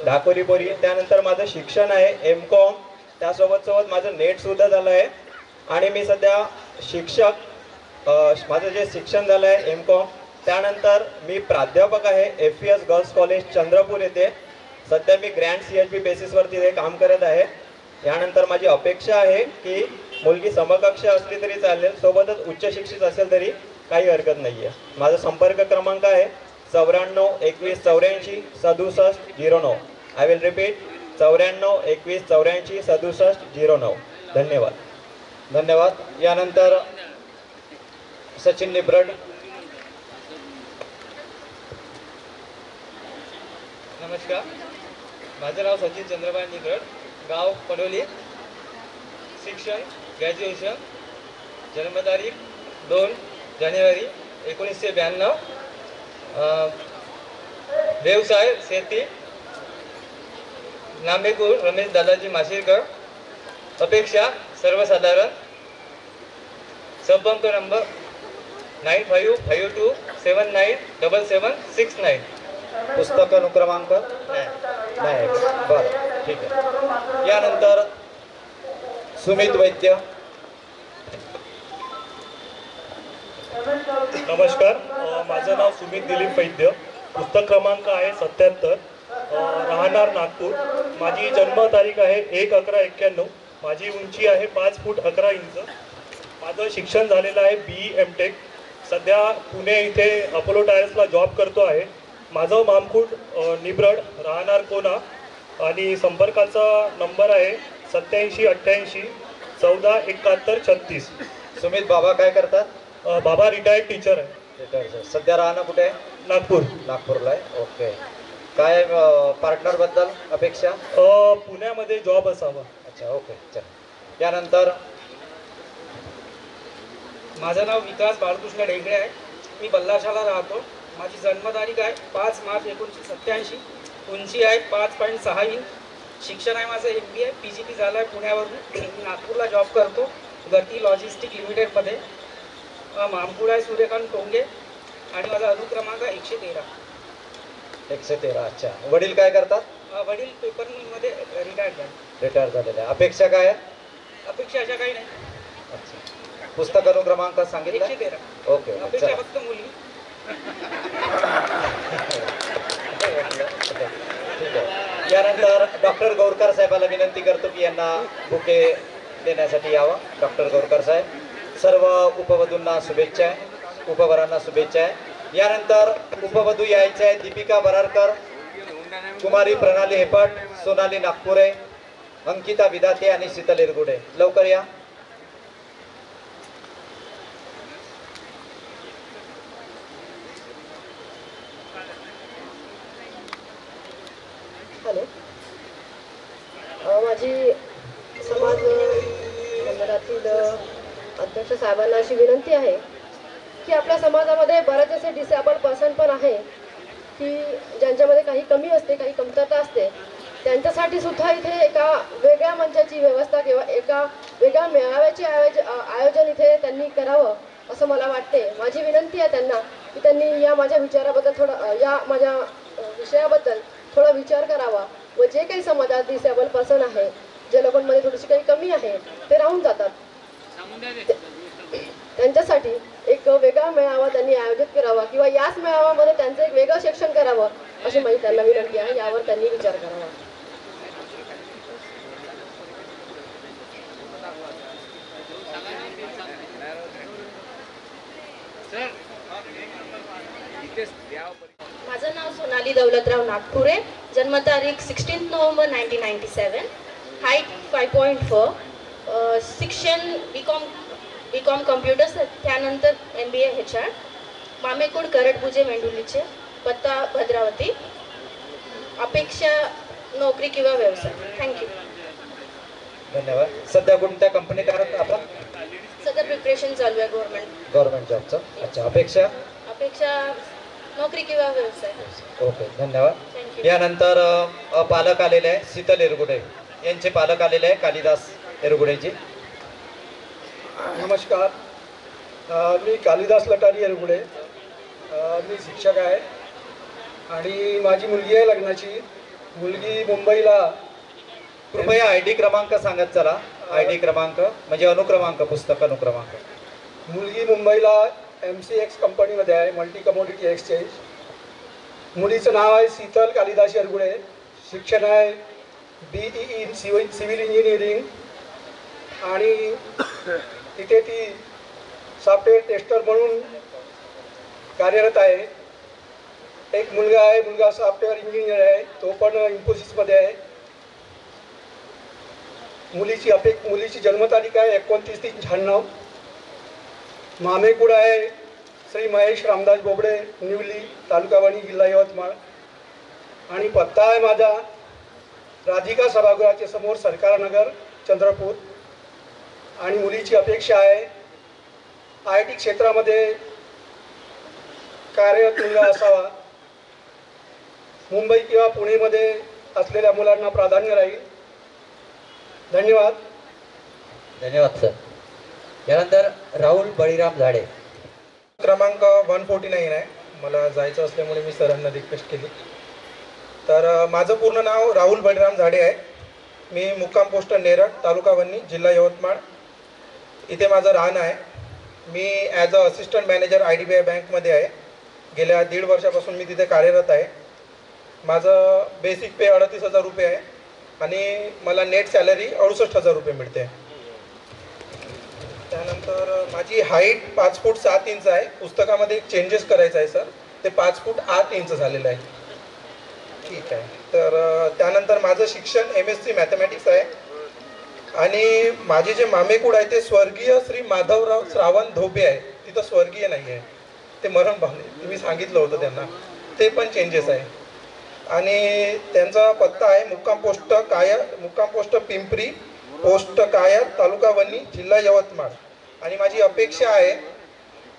ढाकोरीपोरी. त्यानंतर माझं शिक्षण आहे MCOM. त्यासोबत माझं नेटसुद्धा झालं आहे आणि मी सध्या शिक्षक. माझं जे शिक्षण झालं आहे MCOM, त्यानंतर मी प्राध्यापक आहे FES गर्ल्स कॉलेज चंद्रपूर येथे. सध्या मी ग्रँड CHP बेसिसवरती ते काम करत आहे. यानंतर माझी अपेक्षा आहे की मुलगी समकक्ष असली तरी चालेल, सोबतच उच्च शिक्षित असेल तरी काही हरकत नाही आहे. माझा संपर्क क्रमांक आहे 94 21 84 67 09. I will repeat 94 21 84 67 09. धन्यवाद. यानंतर सचिन निब्रड. नमस्कार, माझं नाव सचिन चंद्रभान निब्रड, गाव पनोली. शिक्षण ग्रॅज्युएशन. जन्मतारीख 2 जानेवारी 1992. व्यवसाय शेती. नामेकूळ रमेश दादाजी माशेरकर. अपेक्षा सर्वसाधारण. संपर्क नंबर 9552 797769. पुस्तक अनुक्रमांक नाही. बरं, ठीक आहे. यानंतर सुमित वैद्य. नमस्कार, माझं नाव सुमित दिलीप वैद्य. पुस्तक क्रमांक आहे 77. राहणार नागपूर. माझी जन्मतारीख आहे 1/11/91. माझी उंची आहे 5 फूट 11 इंच. माझं शिक्षण झालेलं आहे BE MTech. सध्या पुणे इथे अपोलो टायर्सला जॉब करतो आहे. माझं मामकूट निब्रड, राहणार कोना आणि संपर्काचा नंबर आहे 87 88 14 71 36. सुमित बाबा काय करतात? बाबा रिटायर्ड टीचर आहे. सध्या राहणं कुठे आहे? नागपूरला आहे. ओके. काय पार्टनर बद्दल अपेक्षा? पुण्यामध्ये जॉब असावा. अच्छा, ओके, चल. यानंतर माझं नाव विकास बाळकृष्ण ढेंगळे आहे. मी बल्लारशाला राहतो. माझी जन्मतारीख आहे 5 मार्च 1987. उंची आहे 5.6 इंच. शिक्षण आहे माझं MBA PGP झालं आहे पुण्यावरून. मी नागपूरला जॉब करतो गती लॉजिस्टिक लिमिटेडमध्ये. मामपूड आहे सूर्यकांत टोंगे आणि माझा अनुक्रमांक 113. 113. अच्छा. वडील काय करतात? वडील पेपर मिलमध्ये रिटायर झालेले. अपेक्षा काय आहे? अपेक्षा अशा काही नाही. अच्छा. पुस्तक अनुक्रमांक सांगितलं? 113. ओके. अपेक्षा फक्त मुली. ठीक आहे. यानंतर डॉक्टर गौरकर साहेबाला विनंती करतो की यांना बुके देण्यासाठी यावं. डॉक्टर गौरकर साहेब. सर्व उपवधूंना शुभेच्छा आहे, उपवरांना शुभेच्छा आहे. यानंतर उपवधू यायचे आहे दीपिका बरारकर, कुमारी प्रणाली हेपट, सोनाली नागपुरे, अंकिता विदाते आणि शीतल इरगुडे. लवकर या. हॅलो. माझी समाज मंडळातील अध्यक्ष साहेबांना अशी विनंती आहे की आपल्या समाजामध्ये बरेच असे डिसेबल पर्सन पण आहे की ज्यांच्यामध्ये काही कमी असते, काही कमतरता असते. त्यांच्यासाठी सुद्धा इथे एका वेगळ्या मंचाची व्यवस्था किंवा एका वेगळ्या मेळाव्याचे आयोजन इथे त्यांनी करावं असं मला वाटते. माझी विनंती आहे त्यांना की त्यांनी या माझ्या विचाराबद्दल थोडं, या माझ्या विषयाबद्दल थोडा विचार करावा व जे काही समाजात डिसेबल पर्सन आहे, ज्या लोकांमध्ये थोडीशी काही कमी आहे, ते राहून जातात, त्यांच्यासाठी एक वेगळा मेळावा त्यांनी आयोजित करावा किंवा याच मेळाव्यामध्ये त्यांचं एक वेगळं सेक्शन करावं अशी माझी त्यांना विनंती आहे. यावर त्यांनी विचार करावा. माझं नाव सोनाली दौलतराव नागपुरे. जन्मतारीख 16 नोव्हेंबर 1997. हाईट 5.4. शिक्षण बीकॉम कम्प्युटर्स, त्यानंतर MBA HR. मामेकूड करडबुजे मेंडुलीचे. पत्ता भद्रावती. अपेक्षा नोकरी किंवा व्यवसाय. थँक्यू. धन्यवाद. सध्या कोणत्या कंपनीत आहात आपण? सध्या प्रिपरेशन चालू आहे गव्हर्नमेंट जॉबचं. अच्छा. अपेक्षा नोकरी किंवा व्यवसाय. ओके, धन्यवाद. यानंतर पालक आलेले आहे शीतल इरगुडे. यांचे पालक आलेले आहे कालिदास इरगुडेजी. नमस्कार. मी कालिदास लटारी इरगुडे. मी शिक्षक आहे आणि माझी मुलगी आहे लग्नाची. मुलगी मुंबईला. कृपया ID क्रमांक सांगत चला. ID क्रमांक म्हणजे अनुक्रमांक, पुस्तक अनुक्रमांक. मुलगी मुंबईला MCX कंपनीमध्ये आहे, मल्टी कमोडिटी एक्सचेंज. मुलीचं नाव आहे शीतल कालिदास इरगुडे. शिक्षण आहे BE इन सिव्हिल इंजिनिअरिंग आणि तिथे ती सॉफ्टवेअर टेस्टर म्हणून कार्यरत आहे. एक मुलगा आहे, मुलगा सॉफ्टवेअर इंजिनियर आहे, तो पण इन्फोसिसमध्ये आहे. मुलीची जन्मतारीख आहे 29/3/96. मामेकूड आहे श्री महेश रामदास बोबडे, निवली, तालुका वणी, जिल्हा यवतमाळ. आणि पत्ता आहे माझा राधिका सभागृहाच्या समोर, सरकार नगर, चंद्रपूर. आणि मुलीची अपेक्षा आहे IT क्षेत्रामध्ये कार्यरत मुलगा असावा. मुंबई किंवा पुणेमध्ये असलेल्या मुलांना प्राधान्य राहील. धन्यवाद. धन्यवाद सर. यानंतर राहुल बळीराम झाडे. क्रमांक 149 आहे. मला जायचं असल्यामुळे मी सरांना रिक्वेस्ट केली. तर माझं पूर्ण नाव राहुल बळीराम झाडे आहे. मी मुक्काम पोस्ट नेरळ, तालुका वणी, जिल्हा यवतमाळ इथे माझं राहणं आहे. मी as a assistant manager IDBI बँकमध्ये आहे. गेल्या 1.5 वर्षापासून मी तिथे कार्यरत आहे. माझं बेसिक पे 38,000 रुपये आहे आणि मला नेट सॅलरी 68,000 रुपये मिळते. त्यानंतर माझी हाईट 5 फूट 7 इंच आहे. पुस्तकामध्ये एक चेंजेस करायचं आहे सर, ते 5 फूट 8 इंच झालेलं आहे. ठीक आहे. तर त्यानंतर माझं शिक्षण MSc मॅथमॅटिक्स आहे आणि माझे जे मामेकूड आहे ते स्वर्गीय श्री माधवराव श्रावण धोबे आहे. तिथं स्वर्गीय नाही आहे, ते मरण पावले. तुम्ही सांगितलं होतं त्यांना, ते पण चेंजेस आहे. आणि त्यांचा पत्ता आहे मुक्काम पोस्ट पिंपरी, पोस्ट कायर, तालुका वणी, जिल्हा यवतमाळ. आणि माझी अपेक्षा आहे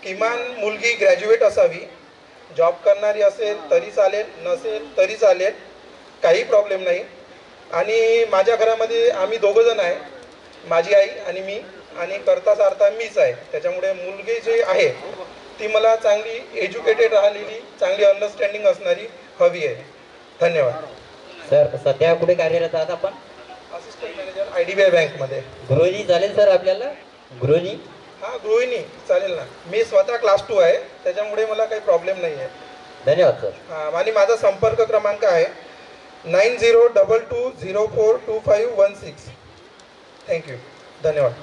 किमान मुलगी ग्रॅज्युएट असावी. जॉब करणारी असेल तरी चालेल, नसेल तरी चालेल, काही प्रॉब्लेम नाही. आणि माझ्या घरामध्ये आम्ही दोघंजण आहे, माझी आई आणि मी, आणि करता सारता मीच आहे. त्याच्यामुळे मुलगी जी आहे ती मला चांगली एज्युकेटेड राहिलेली, चांगली अंडरस्टँडिंग असणारी हवी आहे. धन्यवाद. सर सध्या कुठे कार्यरत आहात आपण? असिस्टंट मॅनेजर IDBI बँकमध्ये. गृहिणी चालेल सर आपल्याला? गृहिणी? हां गृहिणी चालेल ना. मी स्वतः क्लास 2 आहे, त्याच्यामुळे मला काही प्रॉब्लेम नाही आहे. धन्यवाद सर. हां, आणि माझा संपर्क क्रमांक आहे 9022042516. थँक्यू. धन्यवाद.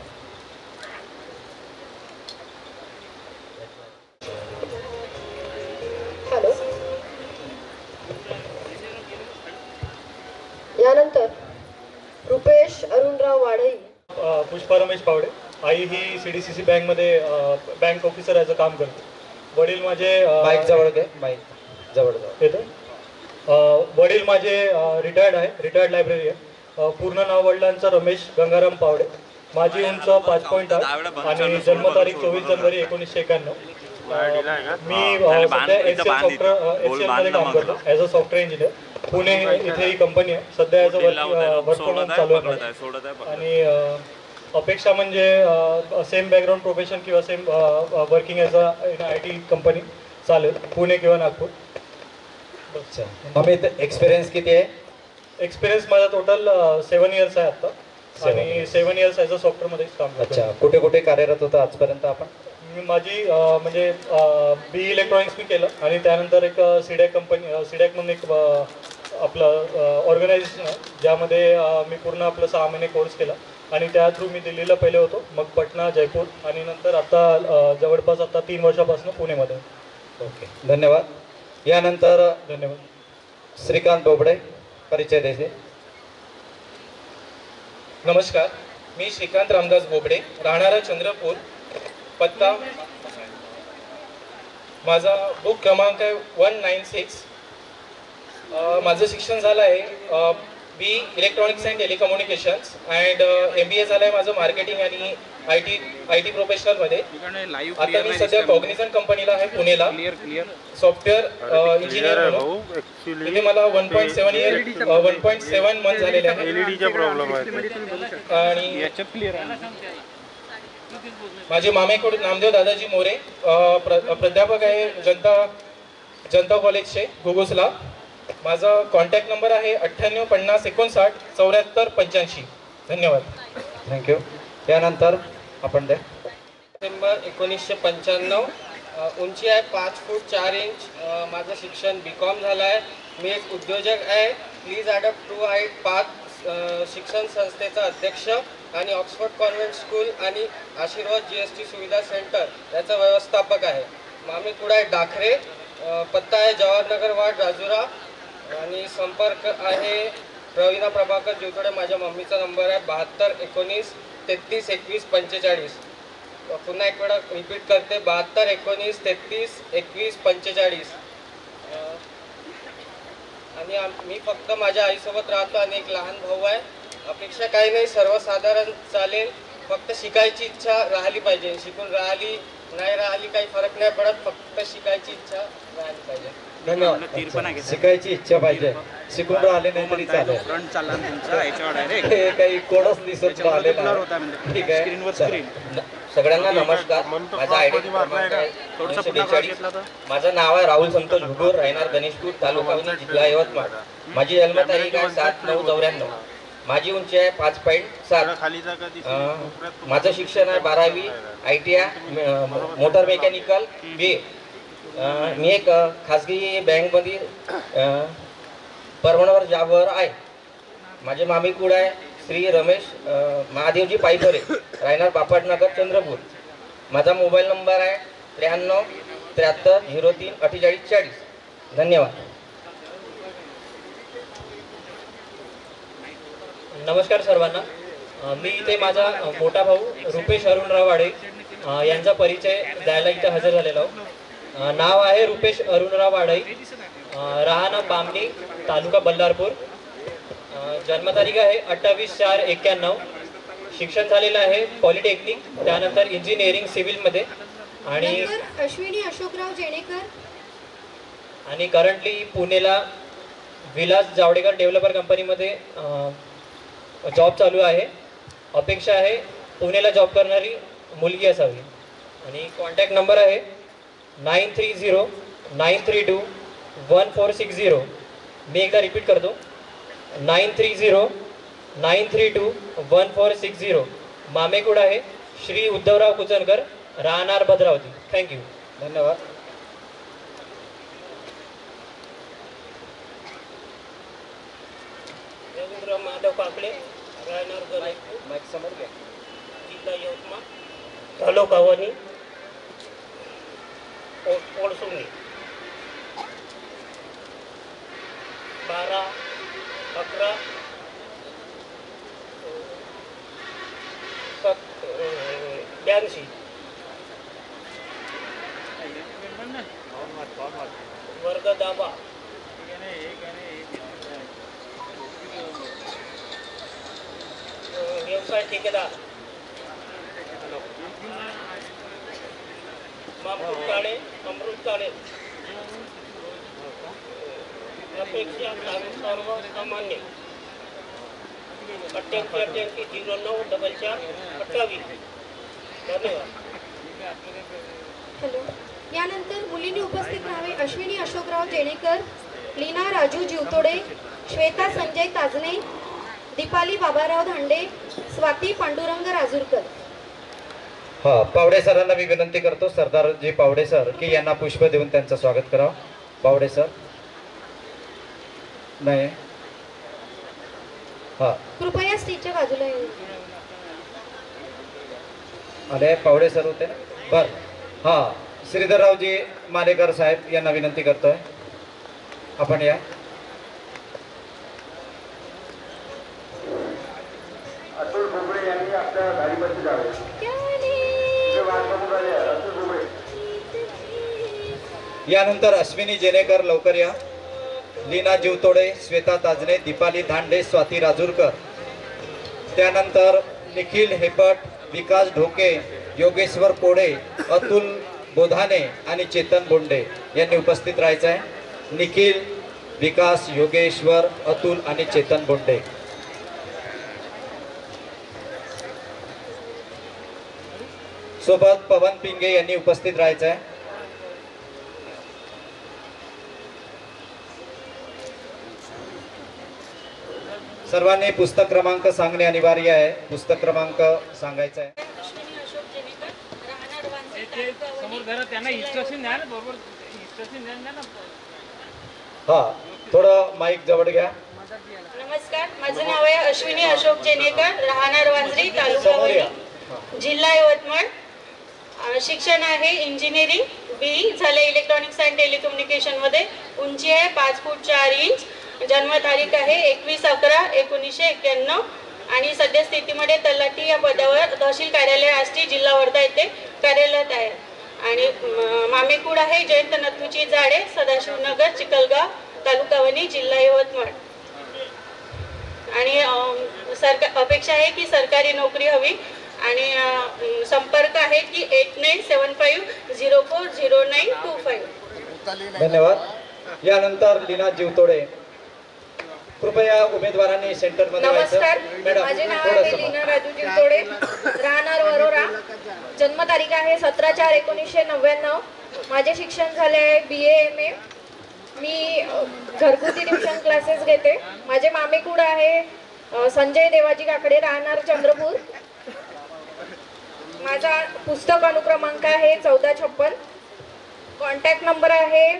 हॅलो. यानंतर रुपेश अरुणराव वाडई. पुष्पा रमेश पावडे. आई ही CDCC बँकमध्ये बँक ऑफिसर याचं काम करते. वडील माझे माईक जवळ घे, माईक जवळ येतं. वडील माझे रिटायर्ड लायब्ररी आहे. पूर्ण नाव वडिलांचं रमेश गंगाराम पावडे. माझी उंच 5.8 आणि जन्मतारीख 24 जानेवारी 1991. मी सध्या HCL मध्ये काम करतो as a software engineer. Pune इथे ही कंपनी आहे. सध्या याचं वर्क फ्रॉम होम चालू आहे. आणि अपेक्षा म्हणजे सेम बॅकग्राऊंड प्रोफेशन किंवा same working as a IT company चालेल, पुणे किंवा नागपूर. अच्छा. अमित, एक्सपिरियन्स किती आहे? एक्सपिरियन्स माझा टोटल 7 इयर्स आहे आता, आणि 7 इयर्स ॲज अ सॉफ्टवेअरमध्ये काम करतो. अच्छा. कुठे कुठे कार्यरत होता आजपर्यंत आपण? मी माझी म्हणजे BE इलेक्ट्रॉनिक्स मी केलं, आणि त्यानंतर एक सीडॅक म्हणून एक आपलं ऑर्गनायझेशन आहे, ज्यामध्ये मी पूर्ण आपलं 6 महिने कोर्स केला. आणि त्या थ्रू मी दिल्लीला पहिले होतो, मग पटना, जयपूर, आणि नंतर आता जवळपास आता 3 वर्षापासून पुणेमध्ये. ओके, धन्यवाद. यानंतर धन्यवाद. श्रीकांत बोबडे, परिचय द्यायचे. नमस्कार, मी श्रीकांत रामदास बोबडे, राहणारा चंद्रपूर. पत्ता माझा बुक क्रमांक आहे 196. माझं शिक्षण झालं आहे BE electronics and telecommunications, and MBA झालं आहे माझं मार्केटिंग आणि IT प्रोफेशनलमध्ये. आता मी सध्या कॉग्निझंट कंपनीला आहे पुणेला, सॉफ्टवेअर इंजिनियर म्हणून. तिथे मला 1.7 मंथ झालेले आहे. आणि माझे मामेकडून नामदेव दादाजी मोरे प्राध्यापक आहे जनता कॉलेजचे घुगुसला. माझा कॉन्टॅक्ट नंबर आहे 9850597485. धन्यवाद. थँक्यू. यानंतर आपण द्या. डिसेंबर 1995. उंची आहे 5 फूट 4 इंच. माझं शिक्षण BCom झालं आहे. मी एक उद्योजक आहे. Please adopt to height path शिक्षण संस्थेचा अध्यक्ष आणि ऑक्सफर्ड कॉन्व्हेंट स्कूल आणि आशीर्वाद GST सुविधा सेंटर याचा व्यवस्थापक आहे. मामी कुडाय डाखरे. पत्ता आहे जवाहरनगर वार्ड, राजुरा, आणि संपर्क आहे प्रवीणा प्रभाकर जिवतडे. माझ्या मम्मीचा नंबर आहे 7219332145. पुन्हा एक वेळा रिपीट करते, 7219332145. आणि मी फक्त माझ्या आईसोबत राहतो आणि एक लहान भाऊ आहे. अपेक्षा काही नाही, सर्वसाधारण चालेल, फक्त शिकायची इच्छा राहिली पाहिजे. शिकून राहिली नाही राहिली काही फरक नाही पडत, फक्त शिकायची इच्छा राहिली पाहिजे. धन्यवाद. शिकायची इच्छा पाहिजे, शिकून राहिले नाही तरी चालेल. काही कोडच दिसत राहिलेला. ठीक आहे. सगळ्यांना नमस्कार. माझा ID क्रमांक आहे 942. माझं नाव आहे राहुल संतोष भुगूर, राहणार गणेशपूर, तालुका वणी, जिल्हा यवतमाळ. माझी जन्मतारीख आहे 7/9/94. माझी उंची आहे 5.7. माझं शिक्षण आहे 12वी ITI मोटर मेकॅनिकल BA. मी एक खाजगी बँकमध्ये परमनंट जॉबवर आहे. माझे मामी कुड आहे श्री रमेश महादेवजी पाईपरे, राहणार बापटनगर, चंद्रपूर. माझा मोबाईल नंबर आहे 9373034840. धन्यवाद. नमस्कार सर्वांना. मी इथे माझा मोठा भाऊ रुपेश अरुणराव वाडे यांचा परिचय द्यायला इथे हजर झालेला आहोत. नाव आहे रुपेश अरुणराव वाडई. राहणार बामणी, तालुका बल्लारपूर. जन्मतारीख आहे 28/4/91. शिक्षण झालेलं आहे पॉलिटेक्निक, त्यानंतर इंजिनिअरिंग सिव्हिलमध्ये आणि नंतर अश्विनी अशोकराव जेणेकर. आणि करंटली पुणेला विलास जावडेकर डेव्हलपर कंपनीमध्ये जॉब चालू आहे. अपेक्षा आहे पुणेला जॉब करणारी मुलगी असावी. आणि कॉन्टॅक्ट नंबर आहे 9309321460. मी एकदा रिपीट करतो 9309321460. मामेकुड आहे श्री उद्धवराव कुचनकर, राहणार भद्रावती. थँक्यू. धन्यवाद. रवींद्र माधव काकडे, राहणार समोर घ्या. जिल्हा यवतमाळ, तालुका वणी, ओळसुंगी. 12/11/82. वर्ग 10. व्यवसाय ठेकेदार, मामूद काळे, अमृत काळे. अपेक्षा सर्वसामान्य 88-09-428. धन्यवाद. हॅलो. यानंतर मुलींनी उपस्थित राहावे अश्विनी अशोकराव जेणेकर, लीना राजू जीवतोडे, श्वेता संजय ताजने, दीपाली बाबाराव धांडे, स्वाती पांडुरंग राजूरकर. हा, पावडे सरांना मी विनंती करतो, सरदारजी पावडे सर, की यांना पुष्प देऊन त्यांचं स्वागत करावं. पावडे सर नाही. हा, कृपया स्टेजच्या बाजूला येऊ. अरे पावडे सर होते ना. बर, हा, श्रीधररावजी मालेकर साहेब यांना विनंती करतोय, आपण या. अतुल भोगळे यांनी आपल्या गाडीमध्ये जावे. यानंतर अश्विनी जेनेकर लवकर या. लीना जीवतोडे, श्वेता ताजने, दीपाली धांडे, स्वाती राजूरकर. त्यानंतर निखिल हेपट, विकास ढोके, योगेश्वर कोडे, अतुल बोधाने आणि चेतन बोंडे यांनी उपस्थित राहायचं आहे. निखिल, विकास, योगेश्वर, अतुल आणि चेतन बोंडे. सोबत पवन पिंगे यांनी उपस्थित राहायचं आहे. सर्वांनी पुस्तक क्रमांक सांगणे अनिवार्य आहे. पुस्तक क्रमांक सांगायचा आहे. हा, थोडं माईक जवळ घ्या. नमस्कार, माझं नाव आहे अश्विनी अशोक जेनेकर, राहणार वांजरी, तालुका वणी, जिल्हा यवतमाळ. शिक्षण आहे इंजिनिअरिंग, बी झाले इलेक्ट्रॉनिक्स अँड टेलिकम्युनिकेशन मध्ये. उंची आहे 5 फूट 4 इंच. जन्मतारीख आहे 21/11/1991 आणि सद्यस्थितीमध्ये तलाठी या पदावर तहसील कार्यालय आष्टी, जिल्हा वर्धा येथे कार्यरत आहे. आणि मामेकूड आहे जयंत नथुची जाडे, सदाशिवनगर, चिखलगाव, तालुका वणी, जिल्हा यवतमाळ. आणि अपेक्षा आहे की सरकारी नोकरी हवी. आणि संपर्क आहे की 8975040925. धन्यवाद. यानंतर लीना जीवतोडे. कृपया उमेदवारांनी सेंटरमध्ये नमस्कार, माझे नाव आहे लीना राजू जीवतोडे, राहणार वरोरा. जन्मतारीख आहे 17/4/1999. माझे शिक्षण झाले आहे BA MA. मी घरगुती ट्युशन क्लासेस घेते. माझे मामेकूड आहे संजय देवाजी काकडे, राहणार चंद्रपूर. माझा पुस्तक अनुक्रमांक आहे 1456. कॉन्टॅक्ट नंबर आहे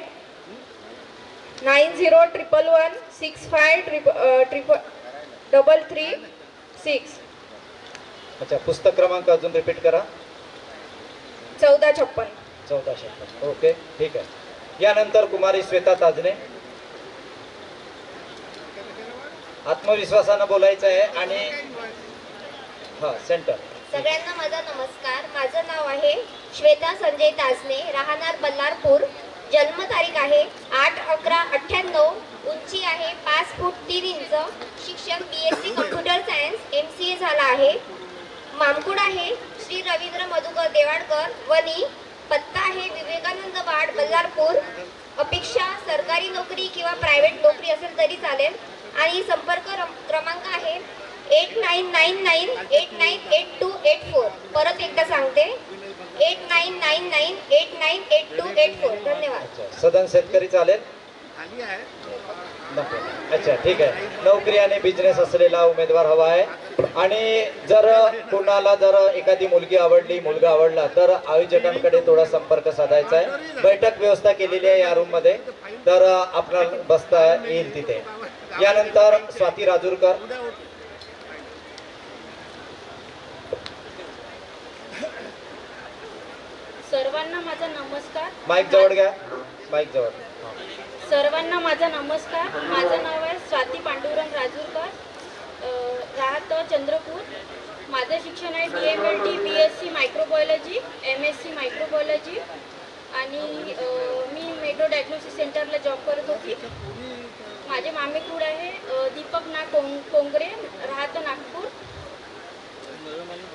9011653336. अच्छा, पुस्तक क्रमांक अजून रिपीट करा. 1456. 1456. ओके, ठीक आहे. यानंतर कुमारी श्वेता ताजने. आत्मविश्वासानं बोलायचं आहे. आणि हा, सेंटर. सगळ्यांना माझा नमस्कार. माझं नाव आहे श्वेता संजय ताजने, राहणार बल्लारपूर, जन्मतारीख आहे 8/11/98, उंची आहे 5 फूट 3 इंच, शिक्षण BSc कम्प्युटर सायन्स MCA झाला आहे, मामकुड आहे श्री रवींद्र मधुकर देवाडकर, वनी, पत्ता आहे विवेकानंद वाड बल्लारपूर, अपेक्षा सरकारी नोकरी किंवा प्रायव्हेट नोकरी असेल तरी चालेल, आणि संपर्क क्रमांक आहे 8999898284. परत एकदा सांगते 8999898284. धन्यवाद. सदन शेतकरी चालेल. अच्छा ठीक आहे. नोकरी आणि बिझनेस असलेला उमेदवार हवा आहे. आणि जर कोणाला जर एखादी मुलगी आवडली मुलगा आवडला तर आयोजकांकडे थोडा संपर्क साधायचा आहे. बैठक व्यवस्था केलेली आहे या रूम मध्ये, तर आपल्याला बसता येईल तिथे. यानंतर स्वाती राजूरकर. सर्वांना माझा नमस्कार. माईक जवळ घ्या. माईक जवळ. सर्वांना माझा नमस्कार. माझं नाव आहे स्वाती पांडुरंग राजूरकर, राहतं चंद्रपूर. माझं शिक्षण आहे DMLT BSc microbiology, MSc microbiology, आणि मी मेट्रो डायग्नोसिस सेंटरला जॉब करत होती. माझे मामेकूड आहे दीपक कोंगरे, राहतं नागपूर.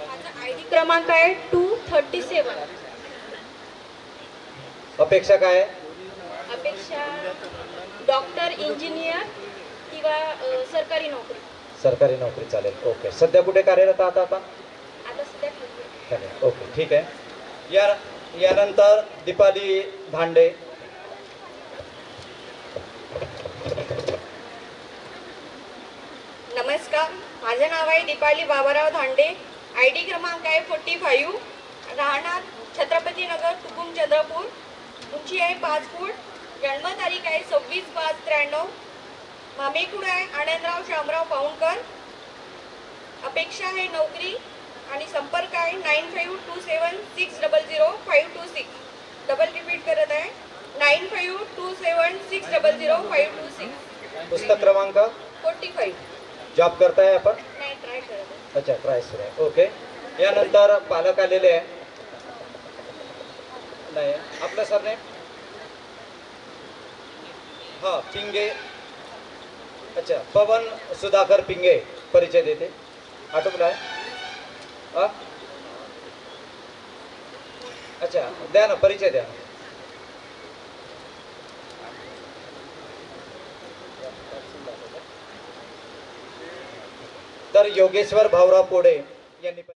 माझा ID क्रमांक आहे 237. अपेक्षा काय आहे? अपेक्षा डॉक्टर, इंजिनियर किंवा सरकारी नोकरी. सरकारी नोकरी चालेल. ओके. सध्या कुठे कार्यरत आहात आपण? आता सध्या चालेल. ओके ठीक आहे. यानंतर दीपाली धांडे. नमस्कार, माझे नाव आहे दीपाली बाबाराव धांडे. ID क्रमांक आहे 45, राहणार छत्रपतीनगर तुकुम चंद्रपूर, उंची आहे 5 फूट, जन्मतारीख आहे 26/5/93, मामेकूड आहे आनंदराव शामराव पाऊणकर, अपेक्षा आहे नोकरी, आणि संपर्क आहे 9527600526. डबल रिपीट करत आहे 9527600526. पुस्तक क्रमांक 45. जॉब करताय आपण? नाही, ट्राय करत. अच्छा, ट्राय सुरू आहे. ओके. यानंतर पालक आलेले आहे. नाही आपलं सरनेम? हां, पिंगे. अच्छा, पवन सुधाकर पिंगे. परिचय देते. आटोपला आहे? अच्छा, द्या ना, परिचय द्या. तर योगेश्वर भाऊराव पोडे यांनी